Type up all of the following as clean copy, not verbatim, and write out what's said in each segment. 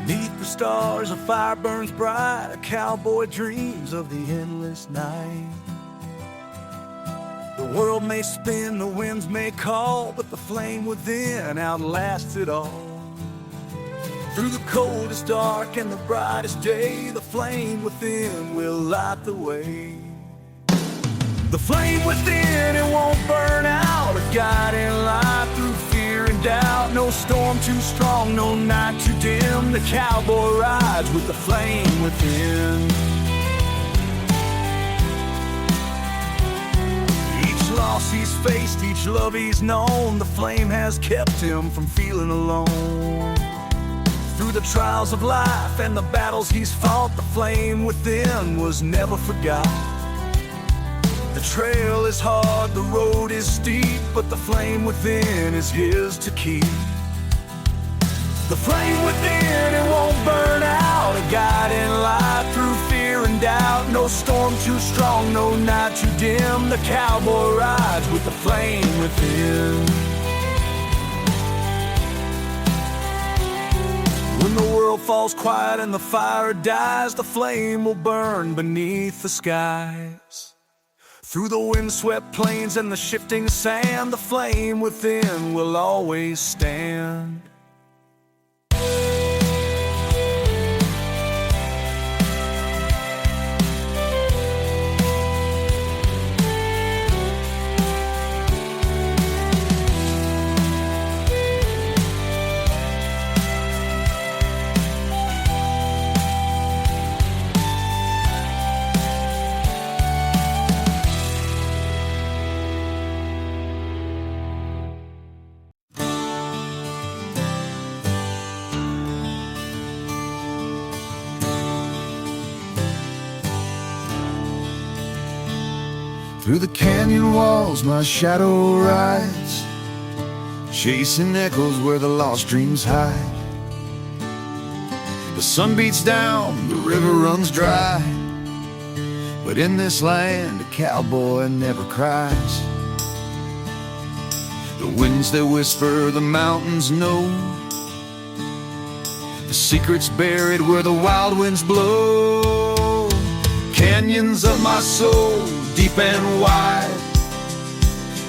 'Neath the stars, a fire burns bright. A cowboy dreams of the endless night. The world may spin, the winds may call, but the flame within outlasts it all. Through the coldest dark and the brightest day, the flame within will light the way. The flame within, it won't burn out, a guiding light through fear and doubt. No storm too strong, no night too dim. The cowboy rides with the flame within. Each loss he's faced, each love he's known, the flame has kept him from feeling alone. Through the trials of life and the battles he's fought, the flame within was never forgot. The trail is hard, the road is steep, but the flame within is his to keep. The flame within, it won't burn out, a guiding light through fear and doubt. No storm too strong, no night too dim. The cowboy rides with the flame within. When the world falls quiet and the fire dies, the flame will burn beneath the skies. Through the windswept plains and the shifting sand, the flame within will always stand. Through the canyon walls my shadow rides, chasing echoes where the lost dreams hide. The sun beats down, the river runs dry, but in this land a cowboy never cries. The winds that whisper, the mountains know, the secret's buried where the wild winds blow. Canyons of my soul, deep and wide,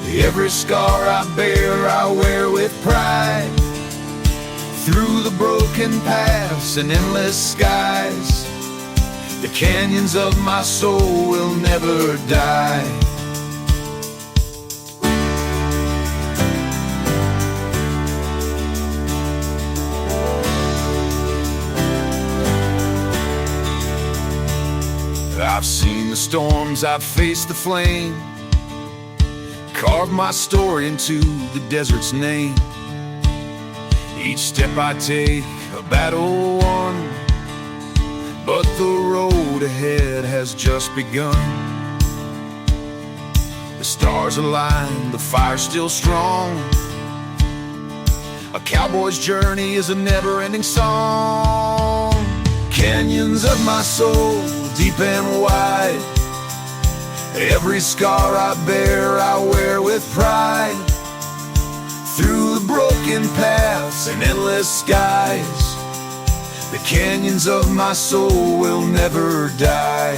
every scar I bear I wear with pride. Through the broken paths and endless skies, the canyons of my soul will never die. I've seen the storms, I've faced the flame, carved my story into the desert's name. Each step I take, a battle won, but the road ahead has just begun. The stars align, the fire's still strong. A cowboy's journey is a never-ending song. Canyons of my soul, deep and wide, every scar I bear I wear with pride. Through the broken paths and endless skies, the canyons of my soul will never die.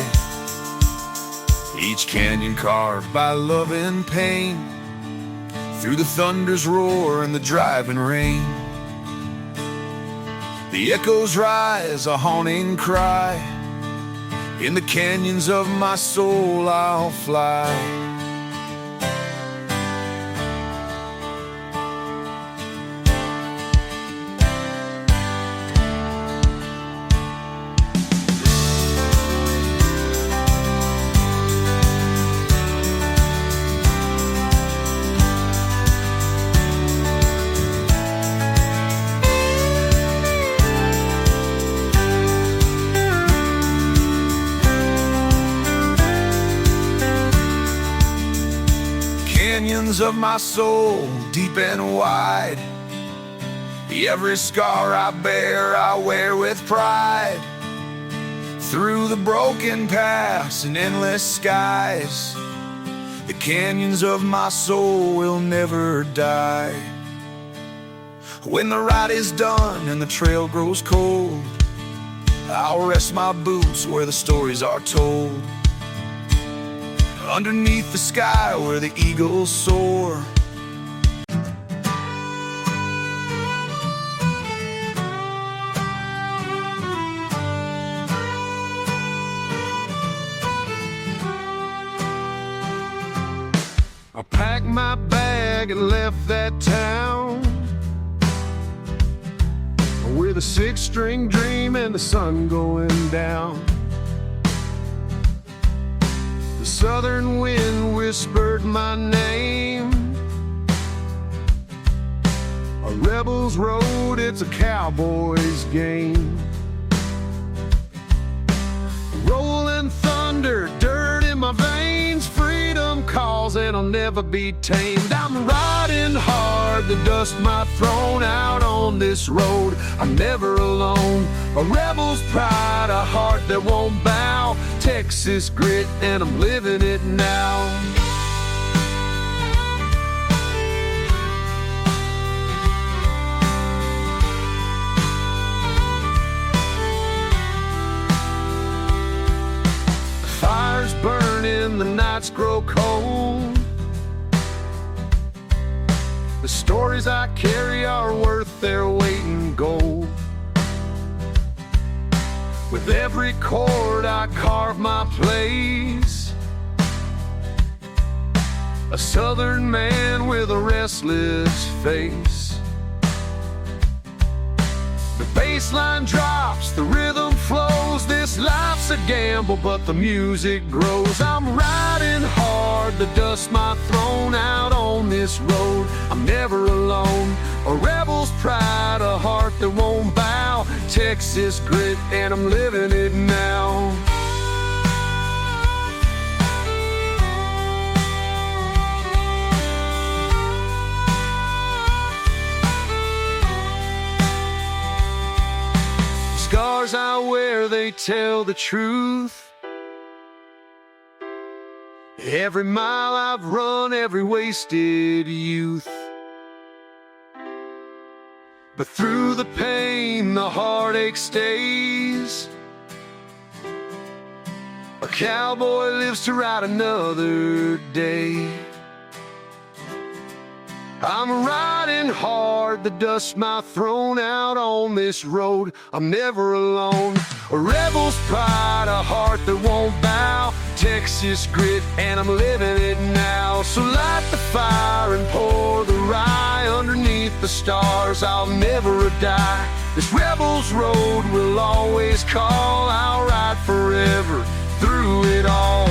Each canyon carved by love and pain, through the thunder's roar and the driving rain. The echoes rise, a haunting cry. In the canyons of my soul I'll fly. Canyons of my soul, deep and wide, every scar I bear I wear with pride. Through the broken paths and endless skies, the canyons of my soul will never die. When the ride is done and the trail grows cold, I'll rest my boots where the stories are told. Underneath the sky where the eagles soar. I packed my bag and left that town with a six-string dream and the sun going down. The southern wind whispered my name. A rebel's road, it's a cowboy's game. Rolling thunder, dirt in my veins, freedom calls and I'll never be tamed. I'm riding hard, the dust might thrown out on this road. I'm never alone, a rebel's pride, a heart that won't bow. Texas grit and I'm living it now. Fires burning, the nights grow cold. The stories I carry are worth their weight in gold. With every chord I carve my place. A southern man with a restless face. The bass line drops, the rhythm flows. This life's a gamble, but the music grows. I'm riding hard, the dust might thrown out on this road. I'm never alone, a rebel's pride, a heart that won't bow. Texas grit, and I'm living it now. Scars I wear, they tell the truth. Every mile I've run, every wasted youth. But through the pain, the heartache stays. A cowboy lives to ride another day. I'm riding hard, the dust might thrown out on this road. I'm never alone, a rebel's pride, a heart that won't bow. Texas grit, and I'm living it now. So light the fire and pour the rye underneath the stars. I'll never die. This rebel's road will always call. I'll ride forever through it all.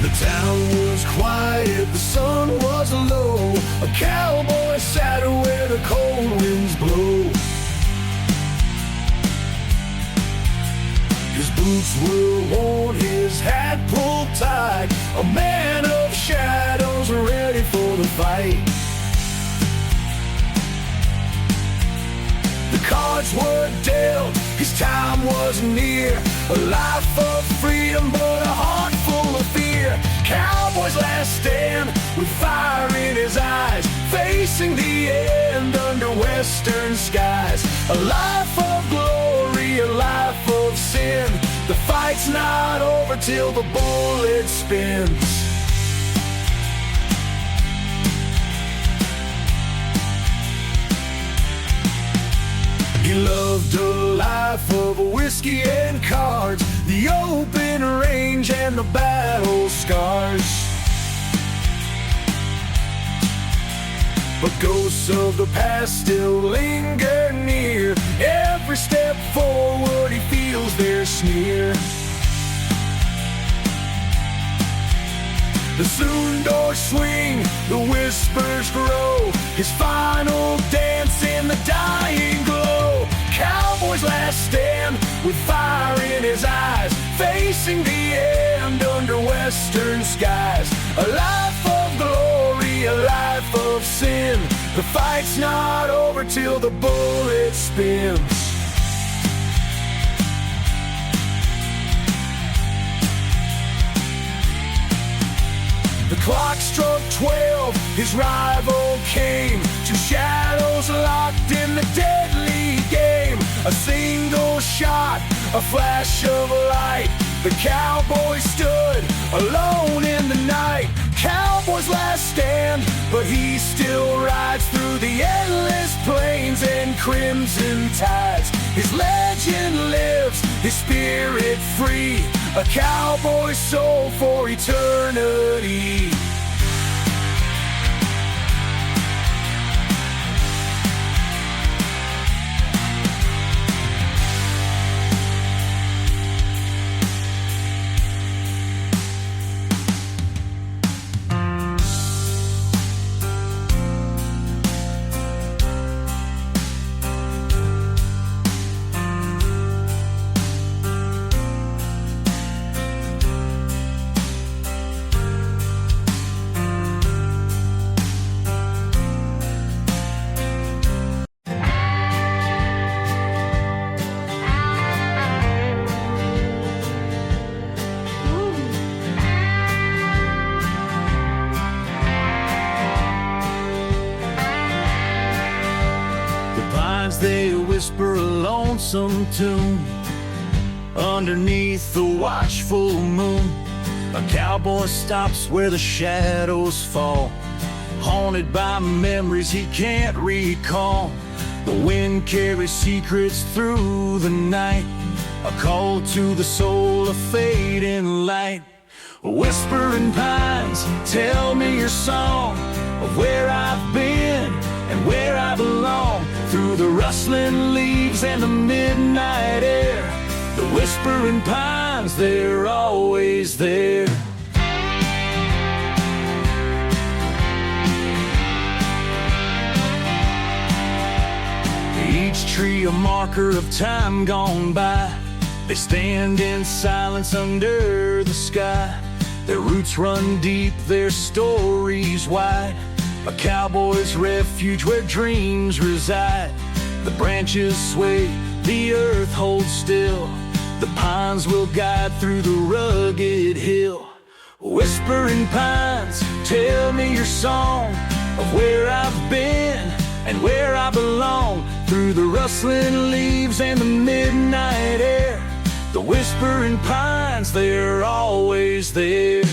The town was quiet, the sun was low. A cowboy sat where the cold winds blow. His boots were worn, his hat pulled tight. A man of shadows ready for the fight. The cards were dealt, his time was near. A life of freedom, but a heart full of fear. Cowboy's last stand, with fire in his eyes, facing the end under western skies. A life of glory, a life of sin. The fight's not over till the bullet spins. He loved a life of whiskey and cards, the open range and the battle scars. but ghosts of the past still linger near. Every step forward he feels their sneer. The saloon doors swing, the whispers grow, his final dance in the dying glow. Cowboy's last stand with fire in his eyes, facing the end under western skies. A life of glory, a life of sin. The fight's not over till the bullet spins. The clock struck 12, his rival came. Two shadows locked in the deadly game. A single shot, a flash of light. The cowboy stood alone in the night. Cowboy's last stand, but he still rides through the endless plains and crimson tides. His legend lives, his spirit free, a cowboy's soul for eternity. They whisper a lonesome tune underneath the watchful moon. A cowboy stops where the shadows fall, haunted by memories he can't recall. The wind carries secrets through the night, a call to the soul of fading light. Whispering pines, tell me your song of where I've been and where I belong. Through the rustling leaves and the midnight air, the whispering pines, they're always there. Each tree a marker of time gone by. They stand in silence under the sky. Their roots run deep, their stories wide. A cowboy's refuge where dreams reside. The branches sway, the earth holds still. The pines will guide through the rugged hill. Whispering pines, tell me your song of where I've been and where I belong. Through the rustling leaves and the midnight air, the whispering pines, they're always there.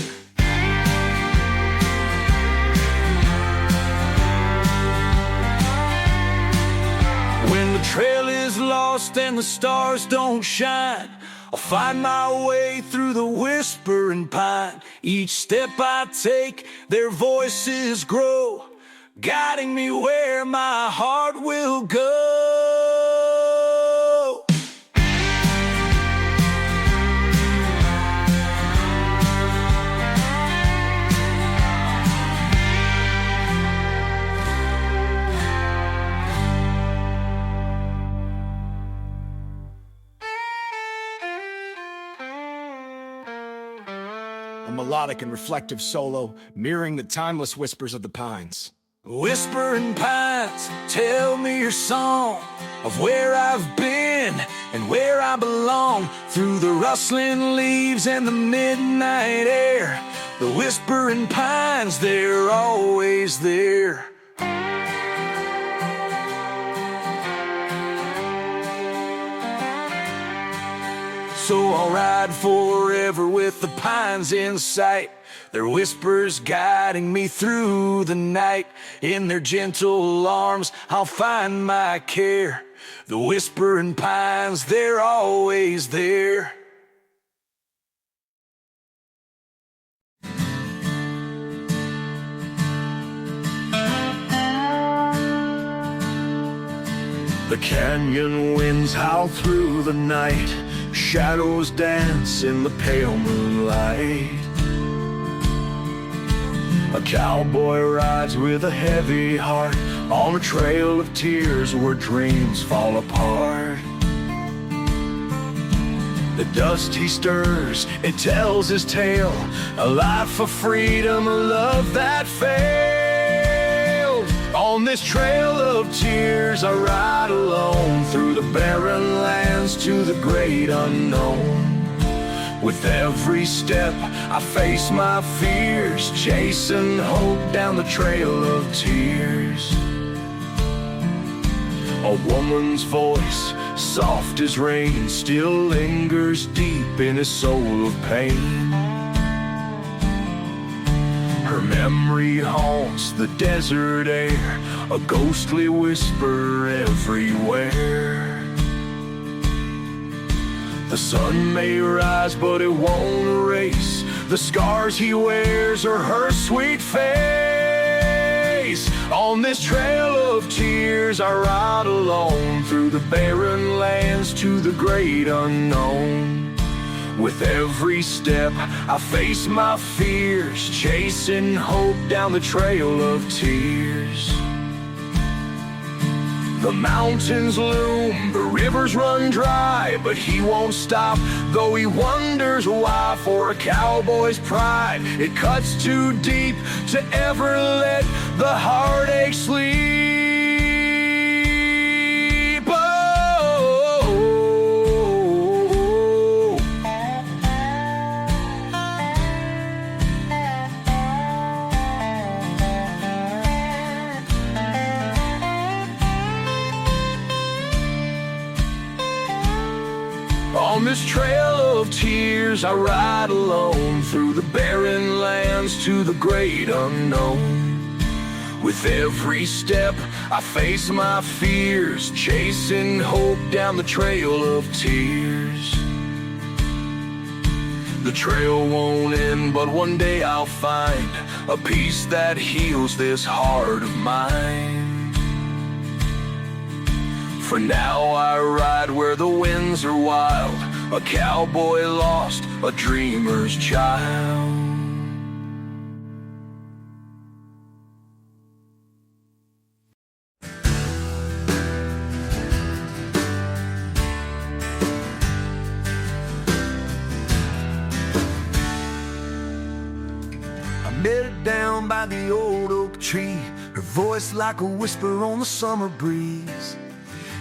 When the trail is lost and the stars don't shine, I'll find my way through the whispering pine. Each step I take, their voices grow, guiding me where my heart will go. A melodic and reflective solo, mirroring the timeless whispers of the pines. Whispering pines, tell me your song of where I've been and where I belong. Through the rustling leaves and the midnight air, the whispering pines, they're always there. So I'll ride forever with the pines in sight, their whispers guiding me through the night. In their gentle arms I'll find my care. The whispering pines, they're always there. The canyon winds howl through the night, shadows dance in the pale moonlight. A cowboy rides with a heavy heart on a trail of tears where dreams fall apart. The dust he stirs, it tells his tale, a life for freedom, a love that failed. On this trail of tears I ride alone, through the barren lands to the great unknown. With every step I face my fears, chasing hope down the trail of tears. A woman's voice, soft as rain, still lingers deep in his soul of pain. Her memory haunts the desert air, a ghostly whisper everywhere. The sun may rise, but it won't erase the scars he wears or her sweet face. On this trail of tears I ride alone, through the barren lands to the great unknown. With every step I face my fears, chasing hope down the trail of tears. The mountains loom, the rivers run dry, but he won't stop, though he wonders why. For a cowboy's pride, it cuts too deep to ever let the heartache sleep. Oh, on this trail of tears I ride alone, through the barren lands to the great unknown. With every step I face my fears, chasing hope down the trail of tears. The trail won't end, but one day I'll find a peace that heals this heart of mine. For now I ride where the winds are wild, a cowboy lost, a dreamer's child. I met her down by the old oak tree, her voice like a whisper on the summer breeze.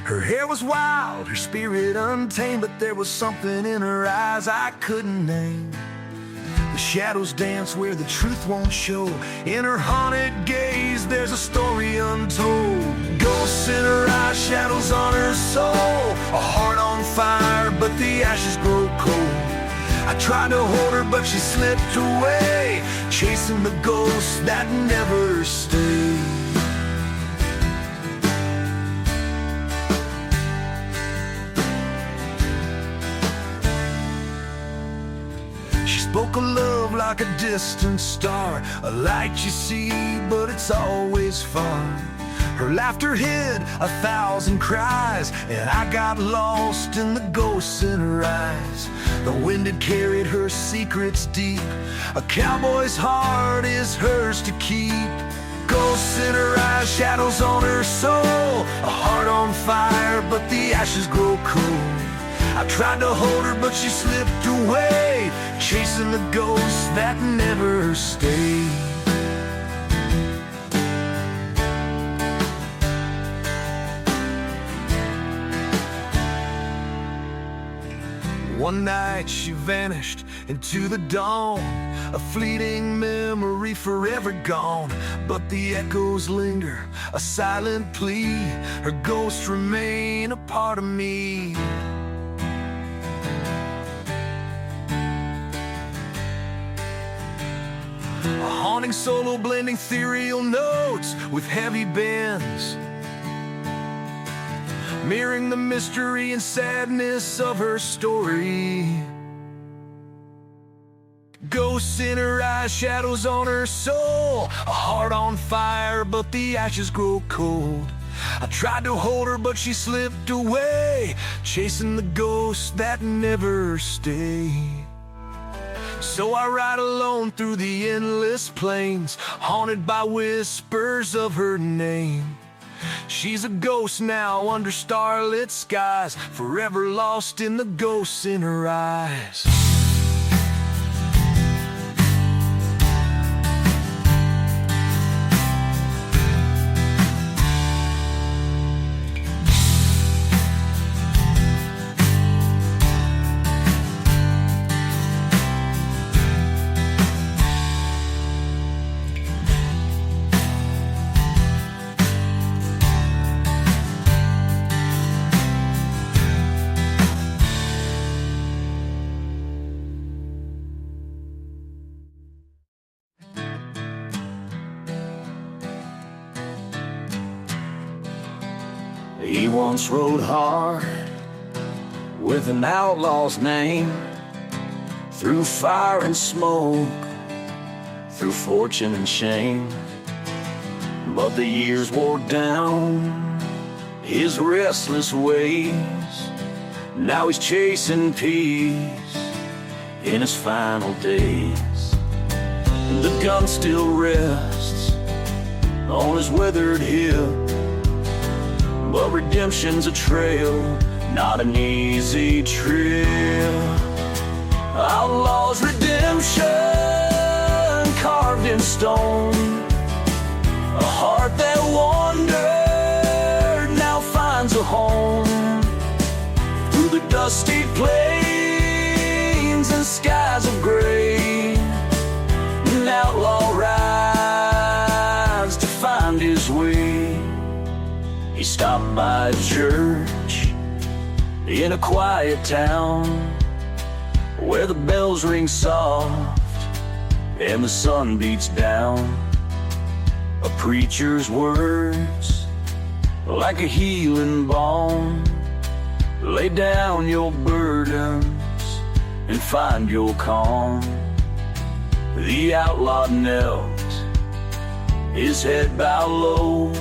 Her hair was wild, her spirit untamed, but there was something in her eyes I couldn't name. The shadows dance where the truth won't show. In her haunted gaze there's a story untold. Ghosts in her eyes, shadows on her soul. A heart on fire, but the ashes grow cold. I tried to hold her, but she slipped away, chasing the ghosts that never stay. Spoke of love like a distant star, a light you see, but it's always far. Her laughter hid 1,000 cries, and I got lost in the ghosts in her eyes. The wind had carried her secrets deep. A cowboy's heart is hers to keep. Ghosts in her eyes, shadows on her soul. A heart on fire, but the ashes grow cold. I tried to hold her, but she slipped away, chasing the ghosts that never stay. One night she vanished into the dawn, a fleeting memory forever gone. But the echoes linger, a silent plea. Her ghosts remain a part of me. A haunting solo blending ethereal notes with heavy bends, mirroring the mystery and sadness of her story. Ghosts in her eyes, shadows on her soul. A heart on fire, but the ashes grow cold. I tried to hold her, but she slipped away, chasing the ghosts that never stay. So I ride alone through the endless plains, haunted by whispers of her name. She's a ghost now under starlit skies, forever lost in the ghosts in her eyes. He once rode hard with an outlaw's name, through fire and smoke, through fortune and shame. But the years wore down his restless ways. Now he's chasing peace in his final days. The gun still rests on his weathered hip, but redemption's a trail, not an easy trip. Outlaw's redemption carved in stone, a heart that wandered now finds a home. Through the dusty plains and skies of gray, an outlaw rides to find his way. He stopped by a church in a quiet town, where the bells ring soft and the sun beats down. A preacher's words, like a healing balm. Lay down your burdens and find your calm. The outlaw knelt, his head bowed low,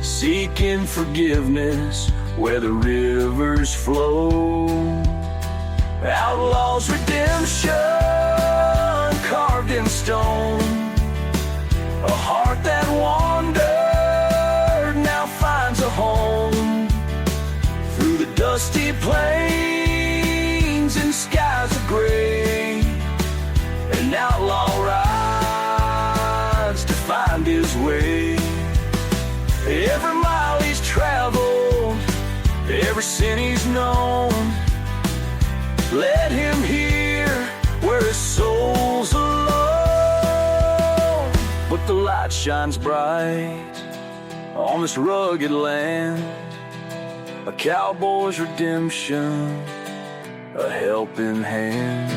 seeking forgiveness where the rivers flow. Outlaw's redemption carved in stone, a heart that wandered now finds a home. Through the dusty plains and skies of gray, an outlaw rides to find his way. Every mile he's traveled, every sin he's known, let him hear where his soul's alone. But the light shines bright on this rugged land, a cowboy's redemption, a helping hand.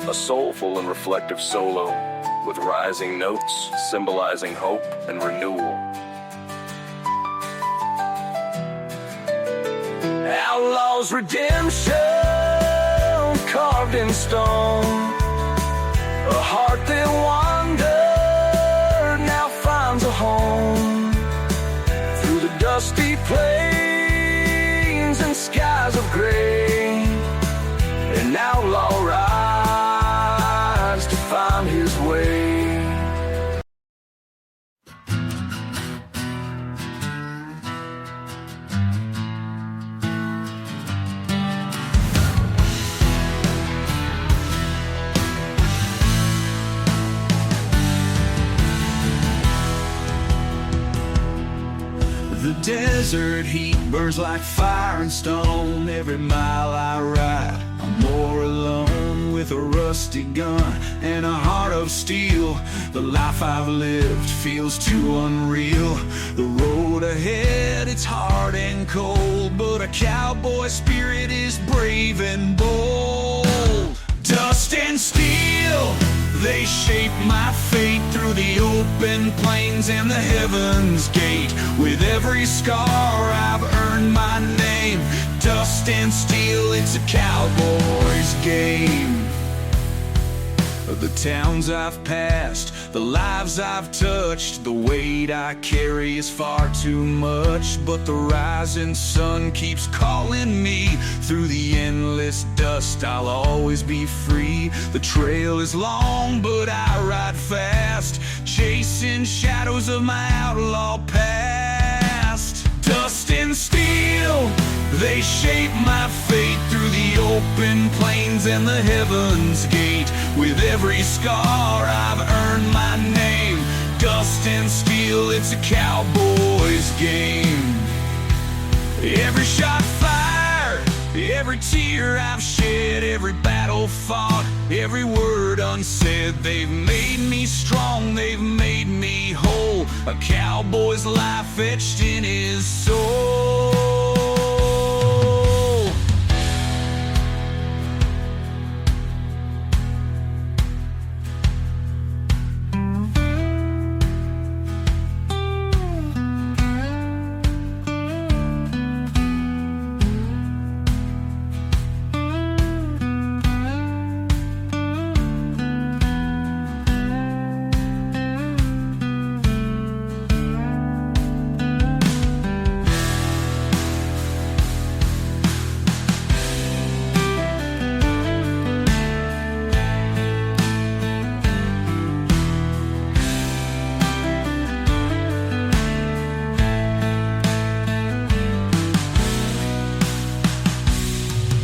A soulful and reflective solo with rising notes symbolizing hope and renewal. Outlaw's redemption carved in stone, a heart that wandered now finds a home. Through the dusty plains and skies of gray, an outlaw rides to find his way. The desert heat burns like fire and stone. Every mile I ride, I'm more alone. With a rusty gun and a heart of steel, the life I've lived feels too unreal. The road ahead, it's hard and cold, but a cowboy spirit is brave and bold. Dust and steel, they shape my fate through the open plains and the heaven's gate. With every every scar I've earned my name. Dust and steel, it's a cowboy's game. The towns I've passed, the lives I've touched, the weight I carry is far too much. But the rising sun keeps calling me. Through the endless dust I'll always be free. The trail is long but I ride fast, chasing shadows of my outlaw past. Dust and steel, they shape my fate. Through the open plains and the heaven's gate. With every scar I've earned my name. Dust and steel, it's a cowboy's game. Every shot fired, every tear I've shed, every battle fought, every word unsaid. They've made me strong, they've made me whole. A cowboy's life etched in his soul.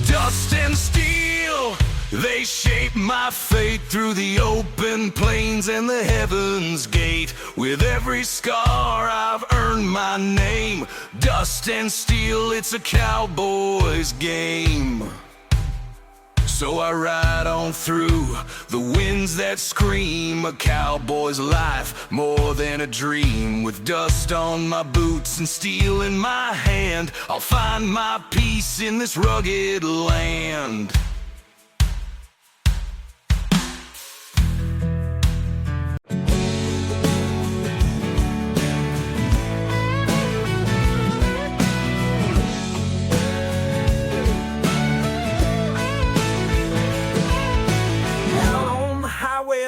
Dust and steel, they shape my fate. Through the open plains and the heaven's gate. With every scar I've earned my name. Dust and steel, it's a cowboy's game. So I ride on through the winds that scream. A cowboy's life, more than a dream. With dust on my boots and steel in my hand, I'll find my peace in this rugged land.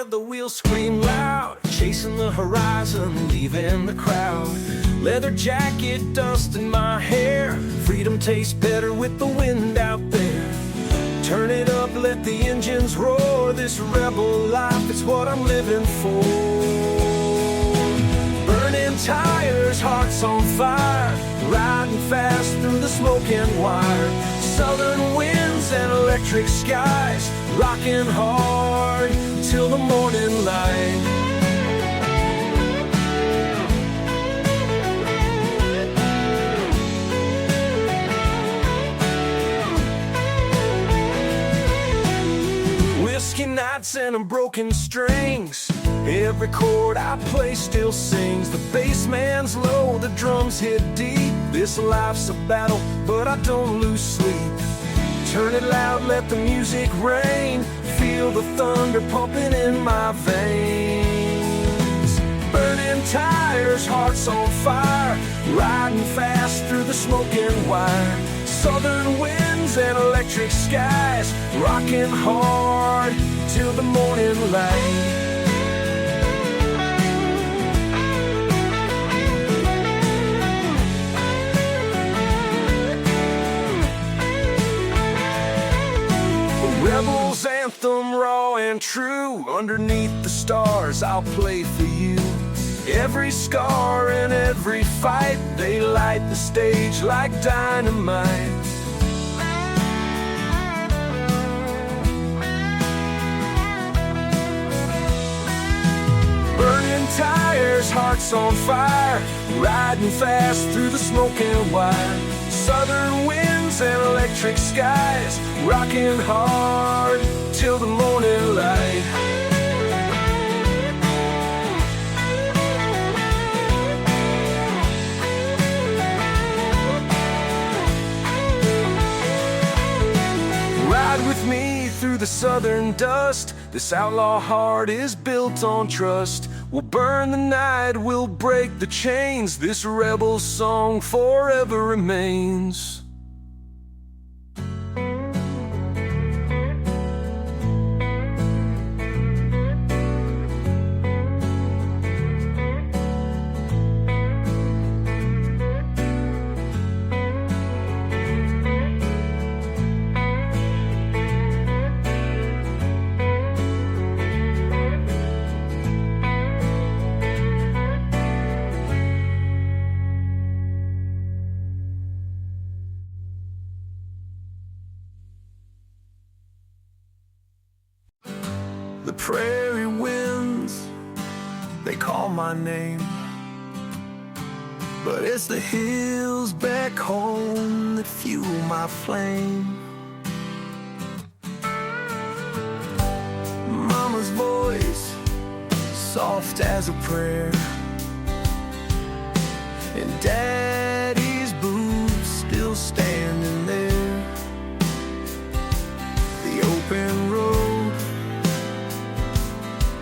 The wheels scream loud, chasing the horizon, leaving the crowd. Leather jacket, dust in my hair, freedom tastes better with the wind out there. Turn it up, let the engines roar. This rebel life, it's what I'm living for. Burning tires, hearts on fire, riding fast through the smoke and wire. Southern winds and electric skies, rocking hard till the morning light. Whiskey nights and broken strings, every chord I play still sings. The bass man's low, the drums hit deep. This life's a battle, but I don't lose sleep. Turn it loud, let the music rain. Feel the thunder pumping in my veins. Burning tires, hearts on fire, riding fast through the smoke and wire. Southern winds and electric skies, rocking hard till the morning light. Rebel's anthem, raw and true. Underneath the stars, I'll play for you. Every scar and every fight, they light the stage like dynamite. Burning tires, hearts on fire, riding fast through the smoke and wire. Southern winds and electric skies, rocking hard till the morning light. Ride with me through the southern dust. This outlaw heart is built on trust. We'll burn the night, we'll break the chains. This rebel song forever remains. The prairie winds, they call my name, but it's the hills back home that fuel my flame. Mama's voice, soft as a prayer, and Daddy's boots still standing there. The open road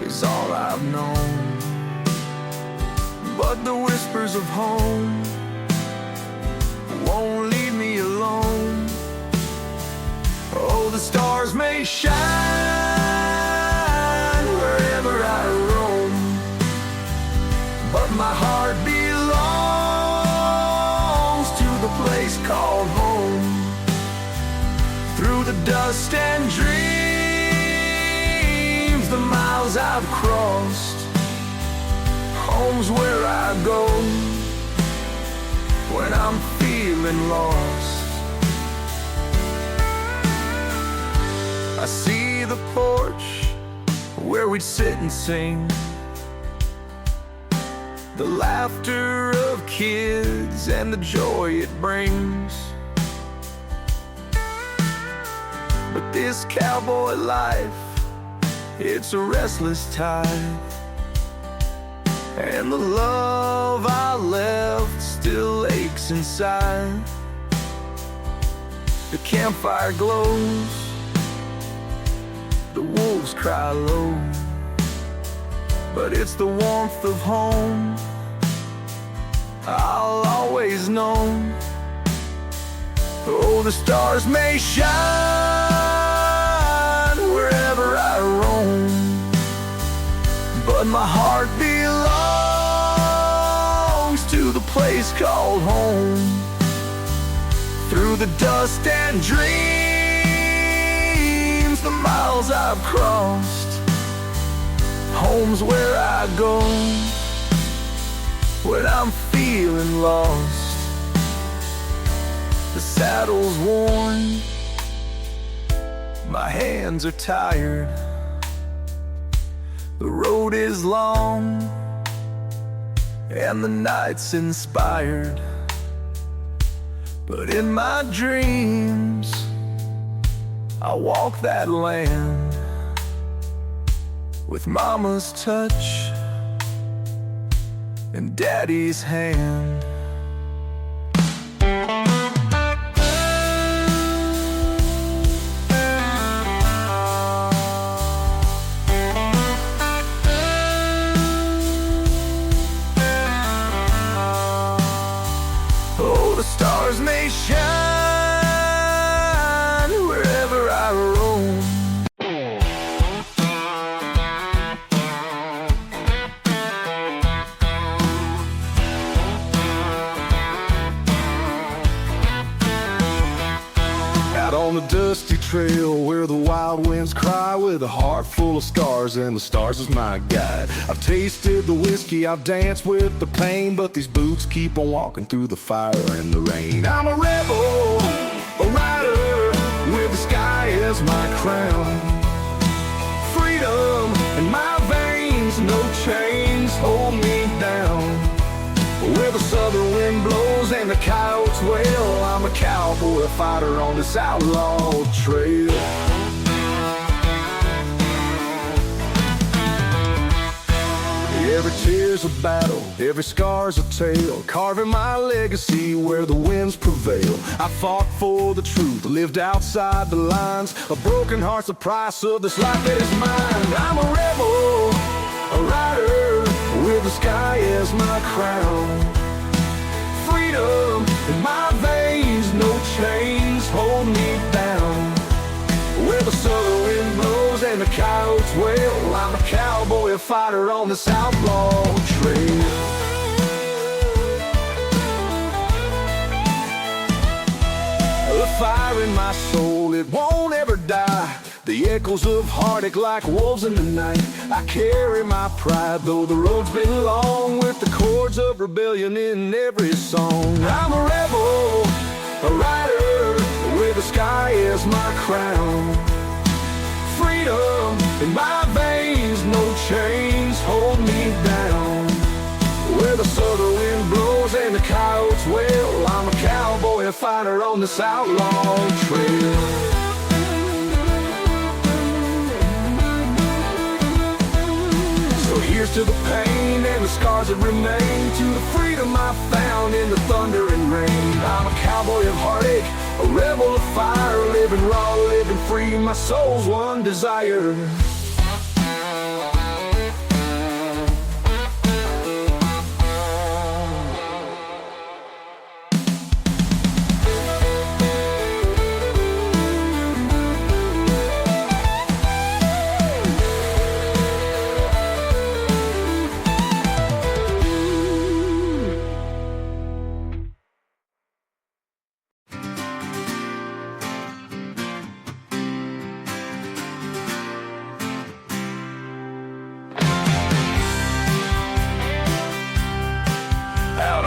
is all I've known, but the whispers of home won't leave me alone. Oh, the stars may shine wherever I roam, but my heart belongs to the place called home. Through the dust and dreams, the miles I've crossed, home's where I go when I'm feeling lost. I see the porch where we'd sit and sing, the laughter of kids and the joy it brings. But this cowboy life, it's a restless tide, and the love I left still aches inside. The campfire glows, the wolves cry low, but it's the warmth of home I'll always know. Oh, the stars may shine wherever I roam, but my heart belongs to the place called home. Through the dust and dreams, the miles I've crossed, home's where I go when I'm feeling lost. The saddle's worn, my hands are tired, the road is long, and the night's inspired. But in my dreams, I walk that land with Mama's touch and Daddy's hand. Oh, the stars may shine wherever I roam. Out on the dusty trail where the wild winds cry, with a heart full of scars and the stars as my guide. I've tasted the whiskey, I've danced with the pain, but these boots keep on walking through the fire and the rain. I'm a rebel, a rider, with the sky as my crown. Freedom in my veins, no chains hold me down. Where the southern wind blows and the coyotes wail, I'm a cowboy, a fighter on this outlaw trail. Every tear's a battle, every scar's a tale, carving my legacy where the winds prevail. I fought for the truth, lived outside the lines, a broken heart's the price of this life that is mine. I'm a rebel, a rider, with the sky as my crown. Freedom in my veins, no chains hold me down. Where the southern wind blows and the coyotes wail, I'm a cowboy, a fighter on this outlaw trail. The fire in my soul, it won't ever die. The echoes of heartache like wolves in the night. I carry my pride, though the road's been long, with the chords of rebellion in every song. I'm a rebel, a rider, with the sky as my crown. Freedom in my veins, no chains hold me down. Where the southern wind blows and the coyotes wail, I'm a cowboy, a fighter on this outlaw trail. Here's to the pain and the scars that remain, to the freedom I found in the thunder and rain. I'm a cowboy of heartache, a rebel of fire, living raw, living free, my soul's one desire.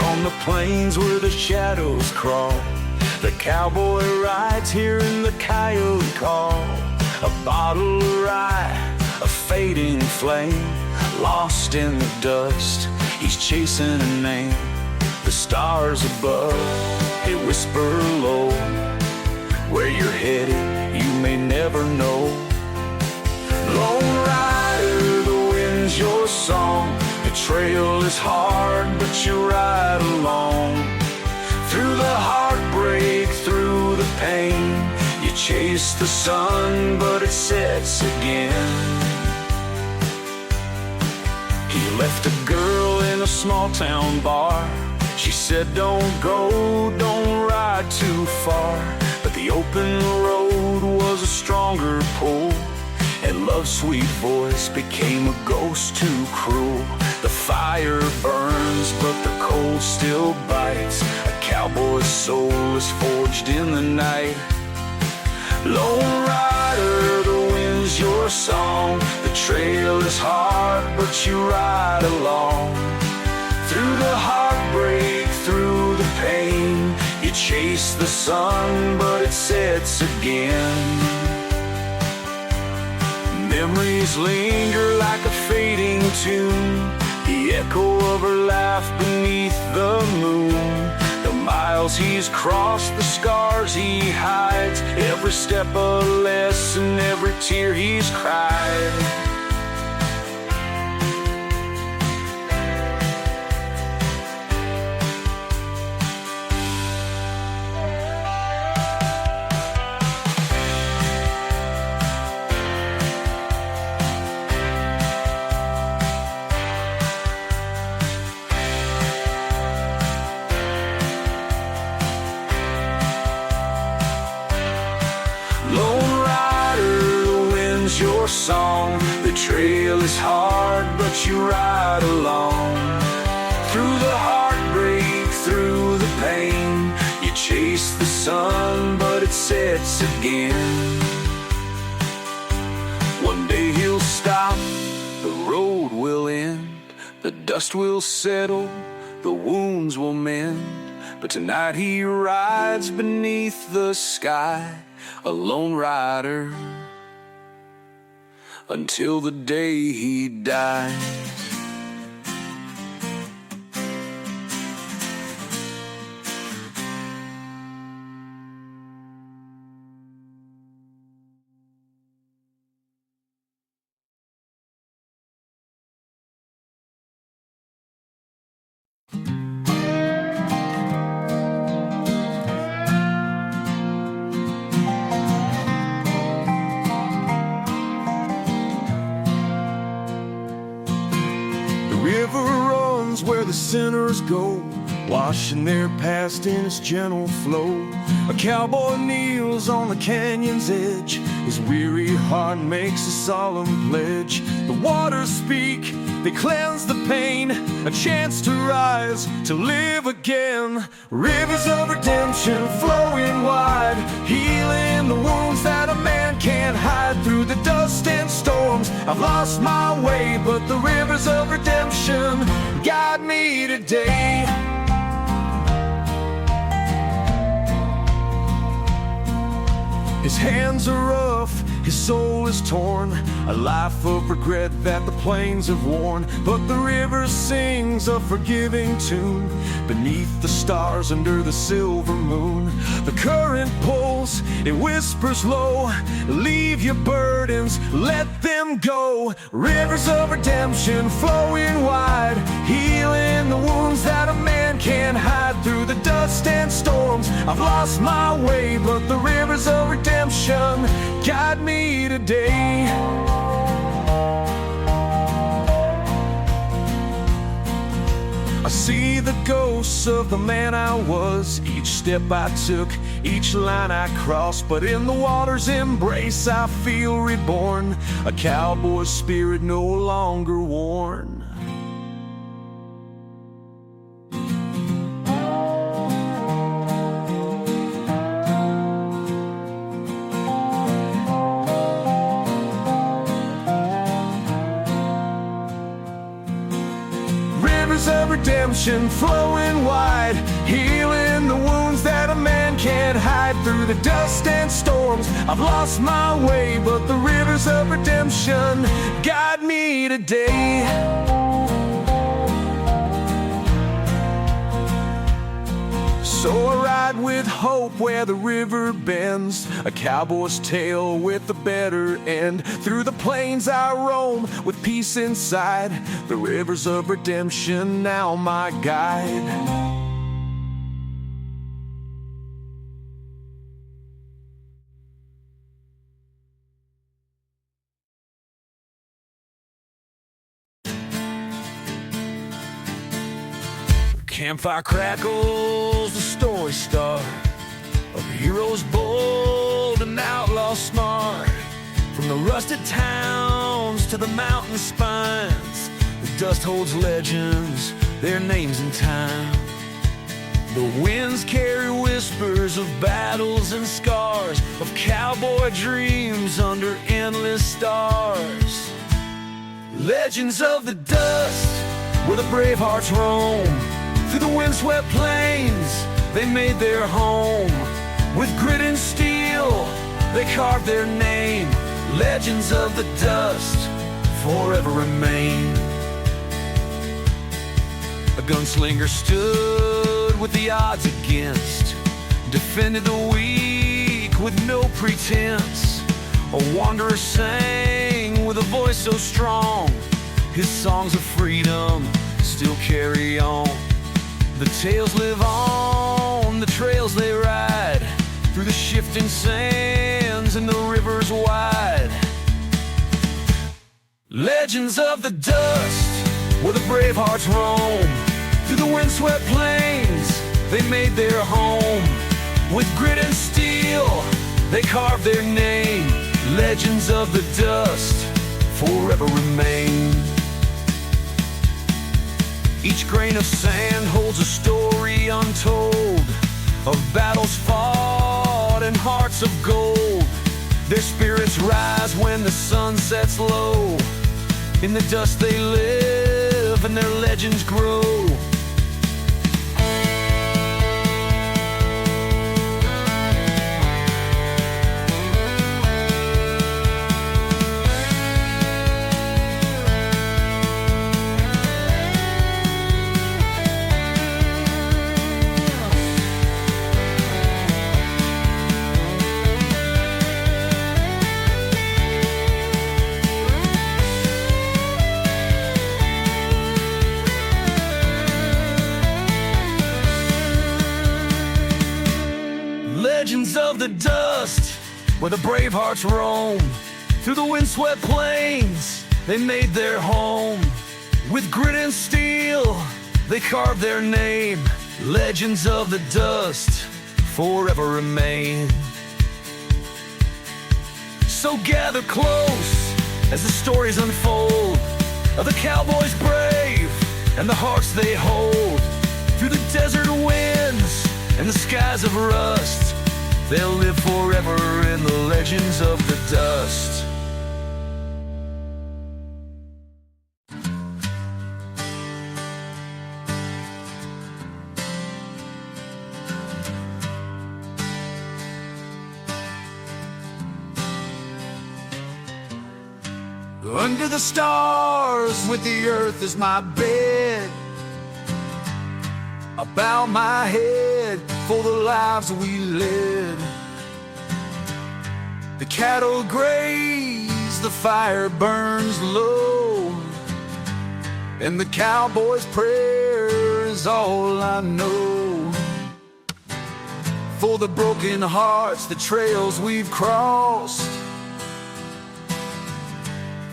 On the plains where the shadows crawl, the cowboy rides hearing the coyote call. A bottle of rye, a fading flame, lost in the dust, he's chasing a name. The stars above, they whisper low, where you're headed, you may never know. Lone rider, the wind's your song. The trail is hard, but you ride along. Through the heartbreak, through the pain, you chase the sun, but it sets again. He left a girl in a small town bar. She said, don't go, don't ride too far. But the open road was a stronger pull, and love's sweet voice became a ghost too cruel. The fire burns, but the cold still bites. A cowboy's soul is forged in the night. Lone rider, the wind's your song. The trail is hard, but you ride along. Through the heartbreak, through the pain, you chase the sun, but it sets again. Memories linger like a fading tune, the echo of her laugh beneath the moon. The miles he's crossed, the scars he hides, every step a lesson, every tear he's cried. Your song, the trail is hard, but you ride along. Through the heartbreak, through the pain, you chase the sun, but it sets again. One day he'll stop, the road will end, the dust will settle, the wounds will mend. But tonight he rides beneath the sky, a lone rider, until the day he dies. the sinners go, washing their past in its gentle flow. A cowboy kneels on the canyon's edge, his weary heart makes a solemn pledge. The waters speak, they cleanse the pain, a chance to rise, to live again. Rivers of redemption flowing wide, healing the wounds that a man can't hide. Through the dust and storms, I've lost my way, but the rivers of redemption guide me today. His hands are rough, his soul is torn, a life of regret that the plains have worn. But the river sings a forgiving tune beneath the stars under the silver moon. The current pulls, it whispers low, leave your burdens, let them go. Rivers of redemption flowing wide, healing the wounds that a man can't hide. Through the dust and storms, I've lost my way, but the rivers of redemption guide me today. I see the ghosts of the man I was, each step I took, each line I crossed. But in the water's embrace I feel reborn, a cowboy's spirit no longer worn. Rivers of redemption flowing wide, healing the wounds that a man can't hide. Through the dust and storms, I've lost my way, but the rivers of redemption guide me today. So I ride with hope where the river bends, a cowboy's tale with a better end. Through the plains I roam with peace inside, the rivers of redemption now my guide. Campfire crackles, the story start of heroes bold and outlaws smart. From the rusted towns to the mountain spines, the dust holds legends, their names in time. The winds carry whispers of battles and scars, of cowboy dreams under endless stars. Legends of the dust, where the brave hearts roam. Through the windswept plains, they made their home. With grit and steel, they carved their name. Legends of the dust forever remain. A gunslinger stood with the odds against, defended the weak with no pretense. A wanderer sang with a voice so strong, his songs of freedom still carry on. The tales live on, the trails they ride, through the shifting sands and the rivers wide. Legends of the dust, where the brave hearts roam. Through the windswept plains, they made their home. With grit and steel, they carved their name. Legends of the dust forever remain. Each grain of sand holds a story untold, of battles fought and hearts of gold. Their spirits rise when the sun sets low. In the dust they live and their legends grow. Legends of the dust, where the brave hearts roam. Through the windswept plains, they made their home. With grit and steel, They carve their name, legends of the dust forever remain. So gather close as the stories unfold of the cowboys brave and the hearts they hold. Through the desert winds and the skies of rust, they'll live forever in the legends of the dust. Under the stars, with the earth as my bed, I bow my head for the lives we led. The cattle graze, the fire burns low, and the cowboy's prayer is all I know. For the broken hearts, the trails we've crossed,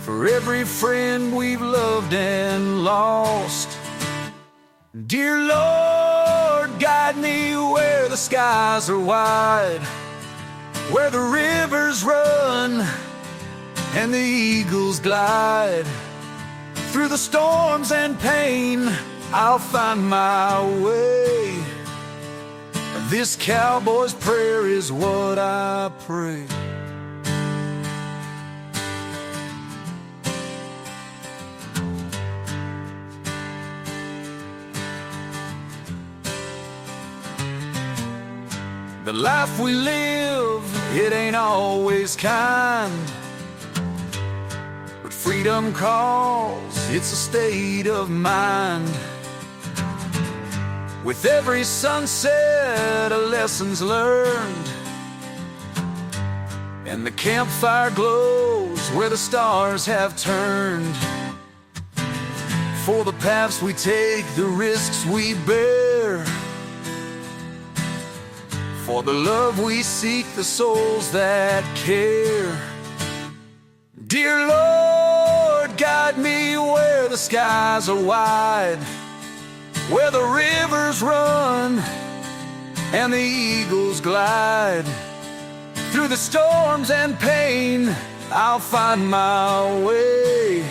for every friend we've loved and lost. Dear Lord, guide me where the skies are wide, where the rivers run and the eagles glide. Through the storms and pain, I'll find my way. This cowboy's prayer is what I pray. The life we live, it ain't always kind, but freedom calls, it's a state of mind. With every sunset, a lesson's learned, and the campfire glows where the stars have turned. For the paths we take, the risks we bear, for the love we seek, the souls that care. Dear Lord, guide me where the skies are wide, where the rivers run and the eagles glide. Through the storms and pain, I'll find my way.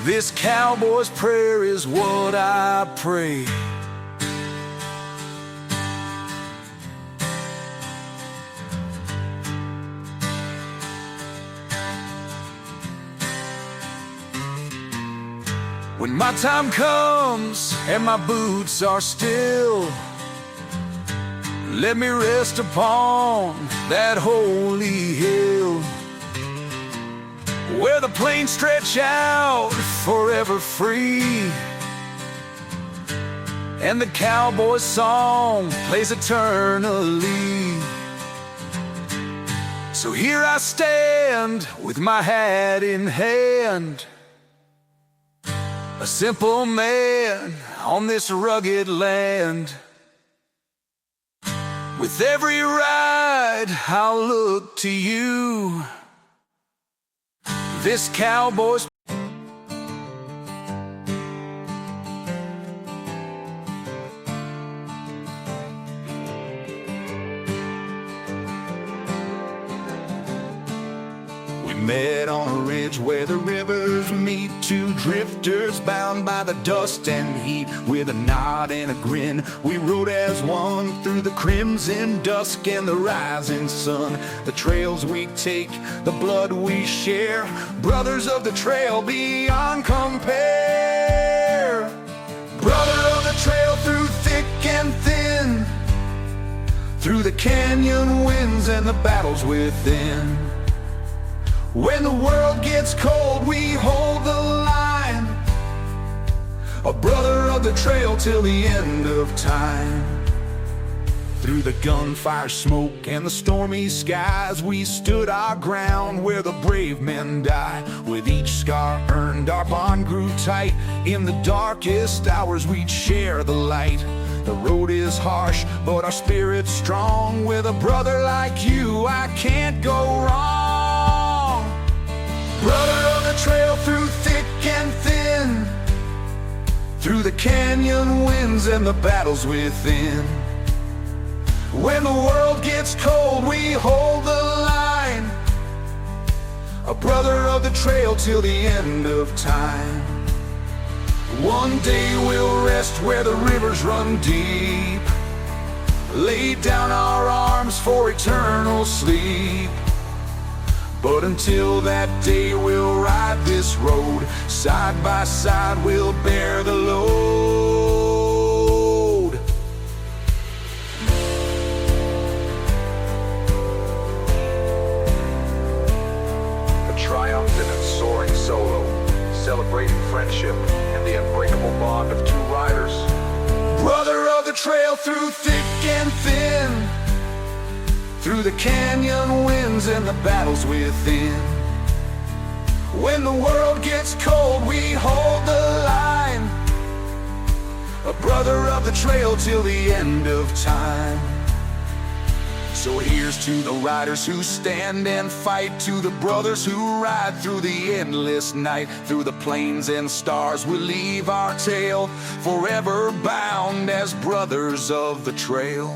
This cowboy's prayer is what I pray. When my time comes and my boots are still, let me rest upon that holy hill, where the plains stretch out forever free, and the cowboy's song plays eternally. So here I stand with my hat in hand, a simple man on this rugged land. With every ride, I'll look to you. This cowboy's met on a ridge where the rivers meet, two drifters bound by the dust and heat. With a nod and a grin, we rode as one through the crimson dusk and the rising sun. The trails we take, the blood we share, brothers of the trail beyond compare. Brother of the trail through thick and thin, through the canyon winds and the battles within. When the world gets cold, we hold the line, a brother of the trail till the end of time. Through the gunfire smoke and the stormy skies, we stood our ground where the brave men die. With each scar earned, our bond grew tight. In the darkest hours, we'd share the light. The road is harsh, but our spirit's strong. With a brother like you, I can't go wrong. Brother of the trail through thick and thin, through the canyon winds and the battles within. When the world gets cold, we hold the line, a brother of the trail till the end of time. One day we'll rest where the rivers run deep, lay down our arms for eternal sleep. But until that day we'll ride this road, side by side we'll bear the load. A triumphant and soaring solo, celebrating friendship and the unbreakable bond of two riders. Brother of the trail through thick and thin, through the canyon winds and the battles within. When the world gets cold, we hold the line, a brother of the trail till the end of time. So here's to the riders who stand and fight, to the brothers who ride through the endless night. Through the plains and stars we'll leave our tale, forever bound as brothers of the trail.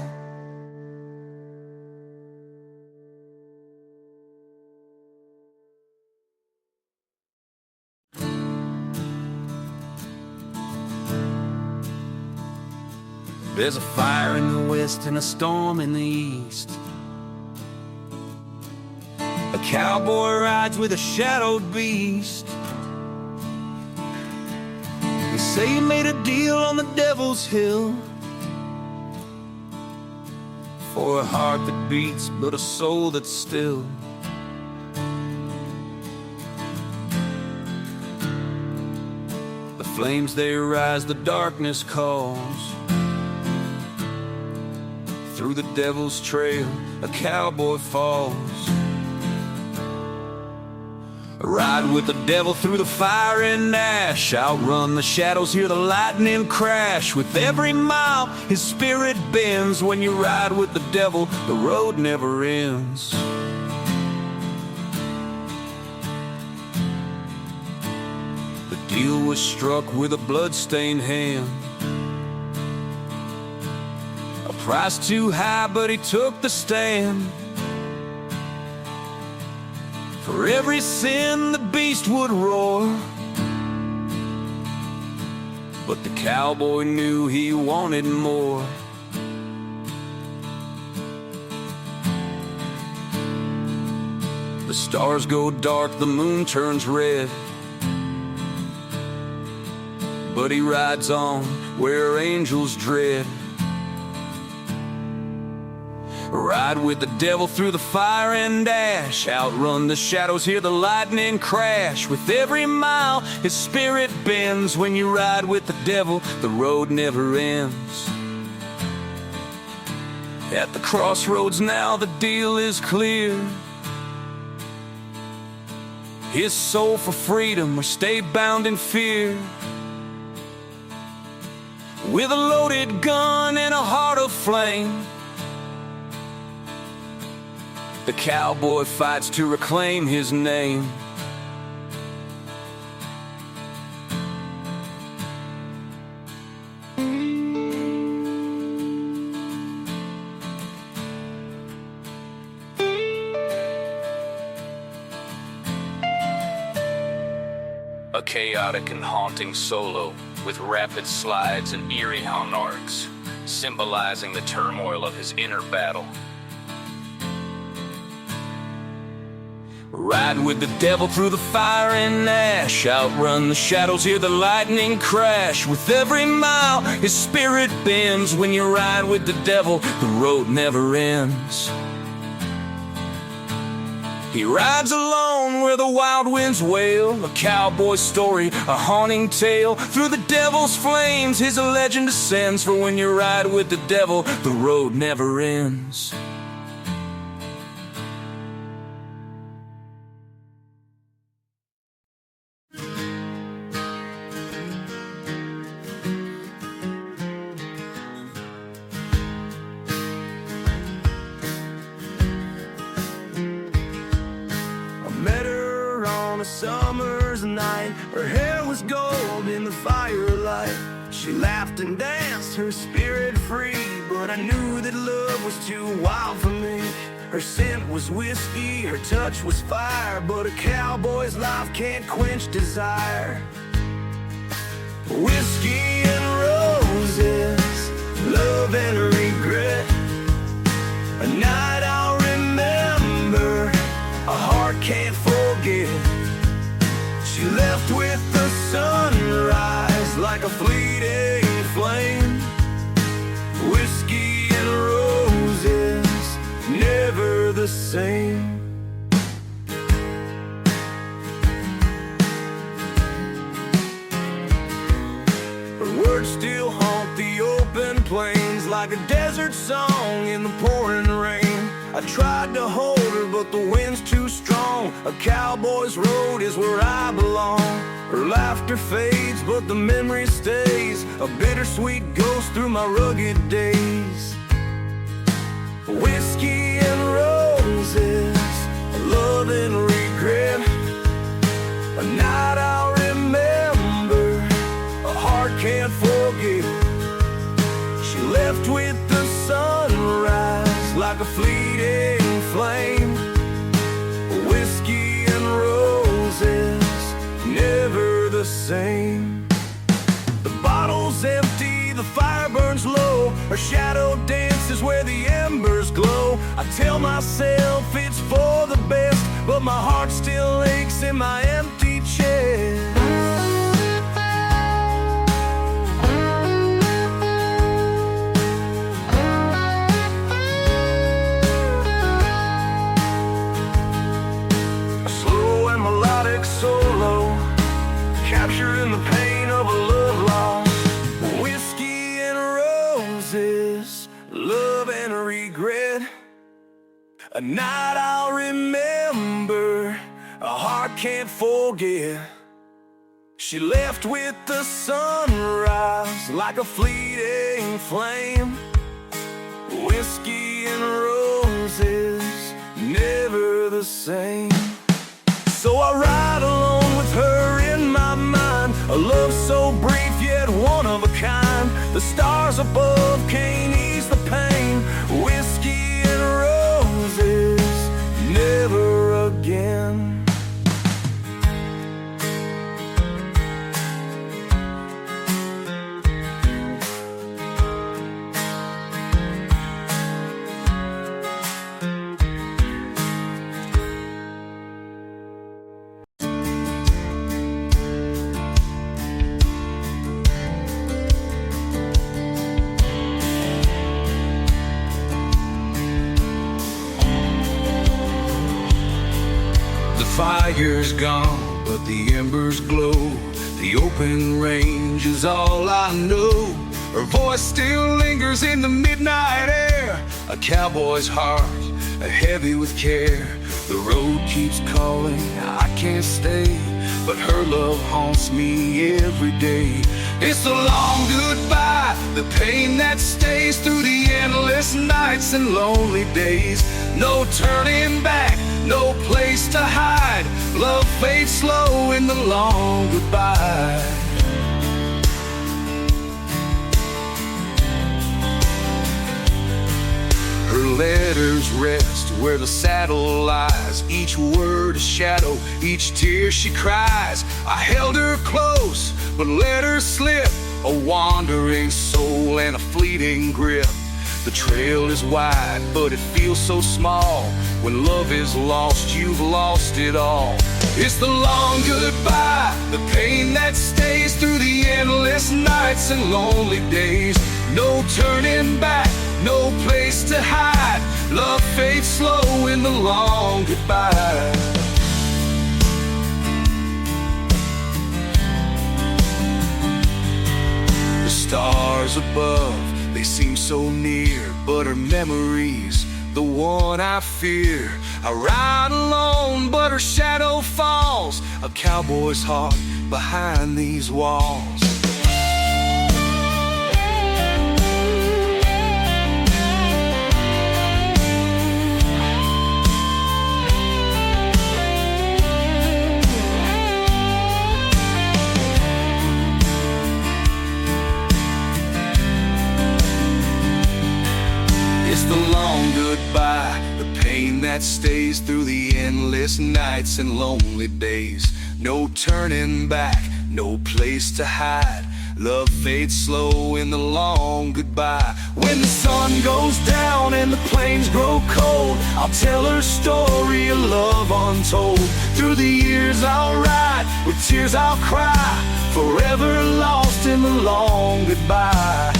There's a fire in the west and a storm in the east. A cowboy rides with a shadowed beast. They say he made a deal on the devil's hill, for a heart that beats but a soul that's still. The flames they rise, the darkness calls. Through the devil's trail, a cowboy falls. Ride with the devil through the fire and ash, outrun the shadows, hear the lightning crash. With every mile, his spirit bends. When you ride with the devil, the road never ends. The deal was struck with a blood-stained hand. Price too high, but he took the stand. For every sin the beast would roar, but the cowboy knew he wanted more. The stars go dark, the moon turns red, but he rides on where angels dread. Ride with the devil through the fire and ash, outrun the shadows, hear the lightning crash. With every mile, his spirit bends. When you ride with the devil, the road never ends. At the crossroads now, the deal is clear. His soul for freedom or stay bound in fear. With a loaded gun and a heart of flame, the cowboy fights to reclaim his name. A chaotic and haunting solo with rapid slides and eerie hung arcs, symbolizing the turmoil of his inner battle. Ride with the devil through the fire and ash, outrun the shadows, hear the lightning crash. With every mile, his spirit bends. When you ride with the devil, the road never ends. He rides alone where the wild winds wail, a cowboy story, a haunting tale. Through the devil's flames, his legend ascends. For when you ride with the devil, the road never ends. On a summer's night, her hair was gold in the firelight. She laughed and danced, her spirit free, but I knew that love was too wild for me. Her scent was whiskey, her touch was fire, but a cowboy's life can't quench desire. Whiskey and roses, love and regret. A night I'll remember, a heart can't forget. She left with the sunrise like a fleeting flame. Whiskey and roses, never the same. Her words still haunt the open plains like a desert song in the pouring rain. I tried to hold her, but the wind's too strong. A cowboy's road is where I belong. Her laughter fades, but the memory stays, a bittersweet ghost through my rugged days. Whiskey and roses, love and regret. A night I'll remember, a heart can't forget. She left with the sunrise like a fleeting flame. Whiskey and roses, never the same. The bottle's empty, the fire burns low. Her shadow dances where the embers glow. I tell myself it's for the best, but my heart still aches in my empty chest. Solo, capturing the pain of a love lost. Whiskey and roses, love and regret. A night I'll remember, a heart can't forget. She left with the sunrise like a fleeting flame. Whiskey and roses, never the same. So I ride alone with her in my mind, a love so brief yet one of a kind. The stars above can't ease the pain. Whiskey and roses, never again. Fire's gone, but the embers glow. The open range is all I know. Her voice still lingers in the midnight air. A cowboy's heart, heavy with care. The road keeps calling, I can't stay, but her love haunts me every day. It's a long goodbye, the pain that stays through the endless nights and lonely days. No turning back, no place to hide. Love fades slow in the long goodbye. Her letters rest where the saddle lies. Each word a shadow, each tear she cries. I held her close, but let her slip. A wandering soul and a fleeting grip. The trail is wide, but it feels so small. When love is lost, you've lost it all. It's the long goodbye, the pain that stays through the endless nights and lonely days. No turning back, no place to hide. Love fades slow in the long goodbye. The stars above, they seem so near, but her memory's the one I fear. I ride alone, but her shadow falls. A cowboy's heart behind these walls. It's the long goodbye, the pain that stays through the endless nights and lonely days. No turning back, no place to hide. Love fades slow in the long goodbye. When the sun goes down and the plains grow cold, I'll tell her story of love untold. Through the years I'll ride, with tears I'll cry, forever lost in the long goodbye.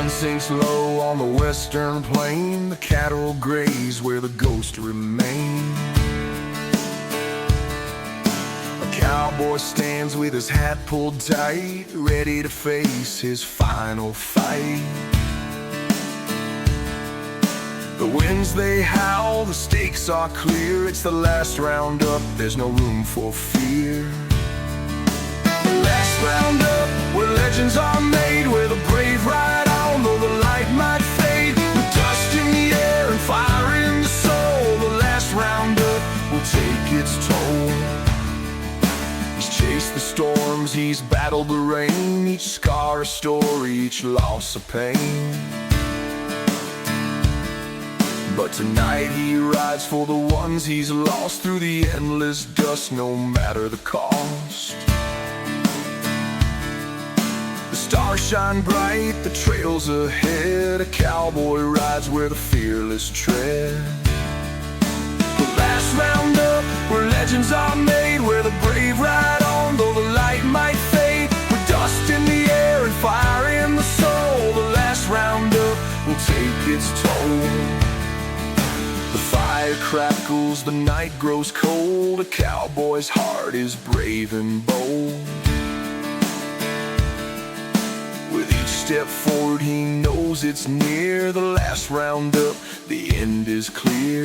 Sinks low on the western plain, the cattle graze where the ghosts remain. A cowboy stands with his hat pulled tight, ready to face his final fight. The winds they howl, the stakes are clear. It's the last roundup, there's no room for fear. The last roundup, where legends are made, where the brave ride on, though the light might fade. With dust in the air and fire in the soul, the last roundup will take its toll. He's chased the storms, he's battled the rain, each scar a story, each loss a pain. But tonight he rides for the ones he's lost, through the endless dust, no matter the cost. The stars shine bright, the trails ahead. A cowboy rides where the fearless tread. The last roundup, where legends are made, where the brave ride on, though the light might fade. With dust in the air and fire in the soul, the last roundup will take its toll. The fire crackles, the night grows cold. A cowboy's heart is brave and bold. With each step forward he knows it's near. The last roundup, the end is clear.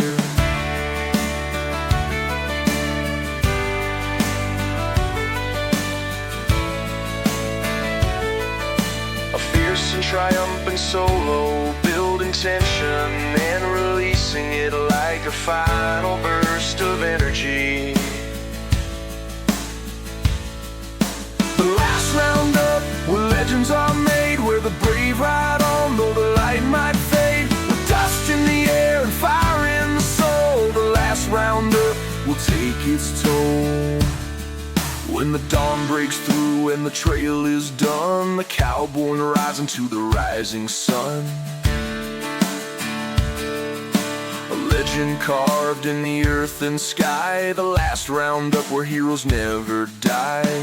A fierce and triumphant solo, building tension and releasing it like a final burst of energy. The last roundup, where legends are made, where the brave ride on, though the light might fade. With dust in the air and fire in the soul, the last roundup will take its toll. When the dawn breaks through and the trail is done, the cowboy rides into the rising sun. A legend carved in the earth and sky, the last roundup where heroes never die.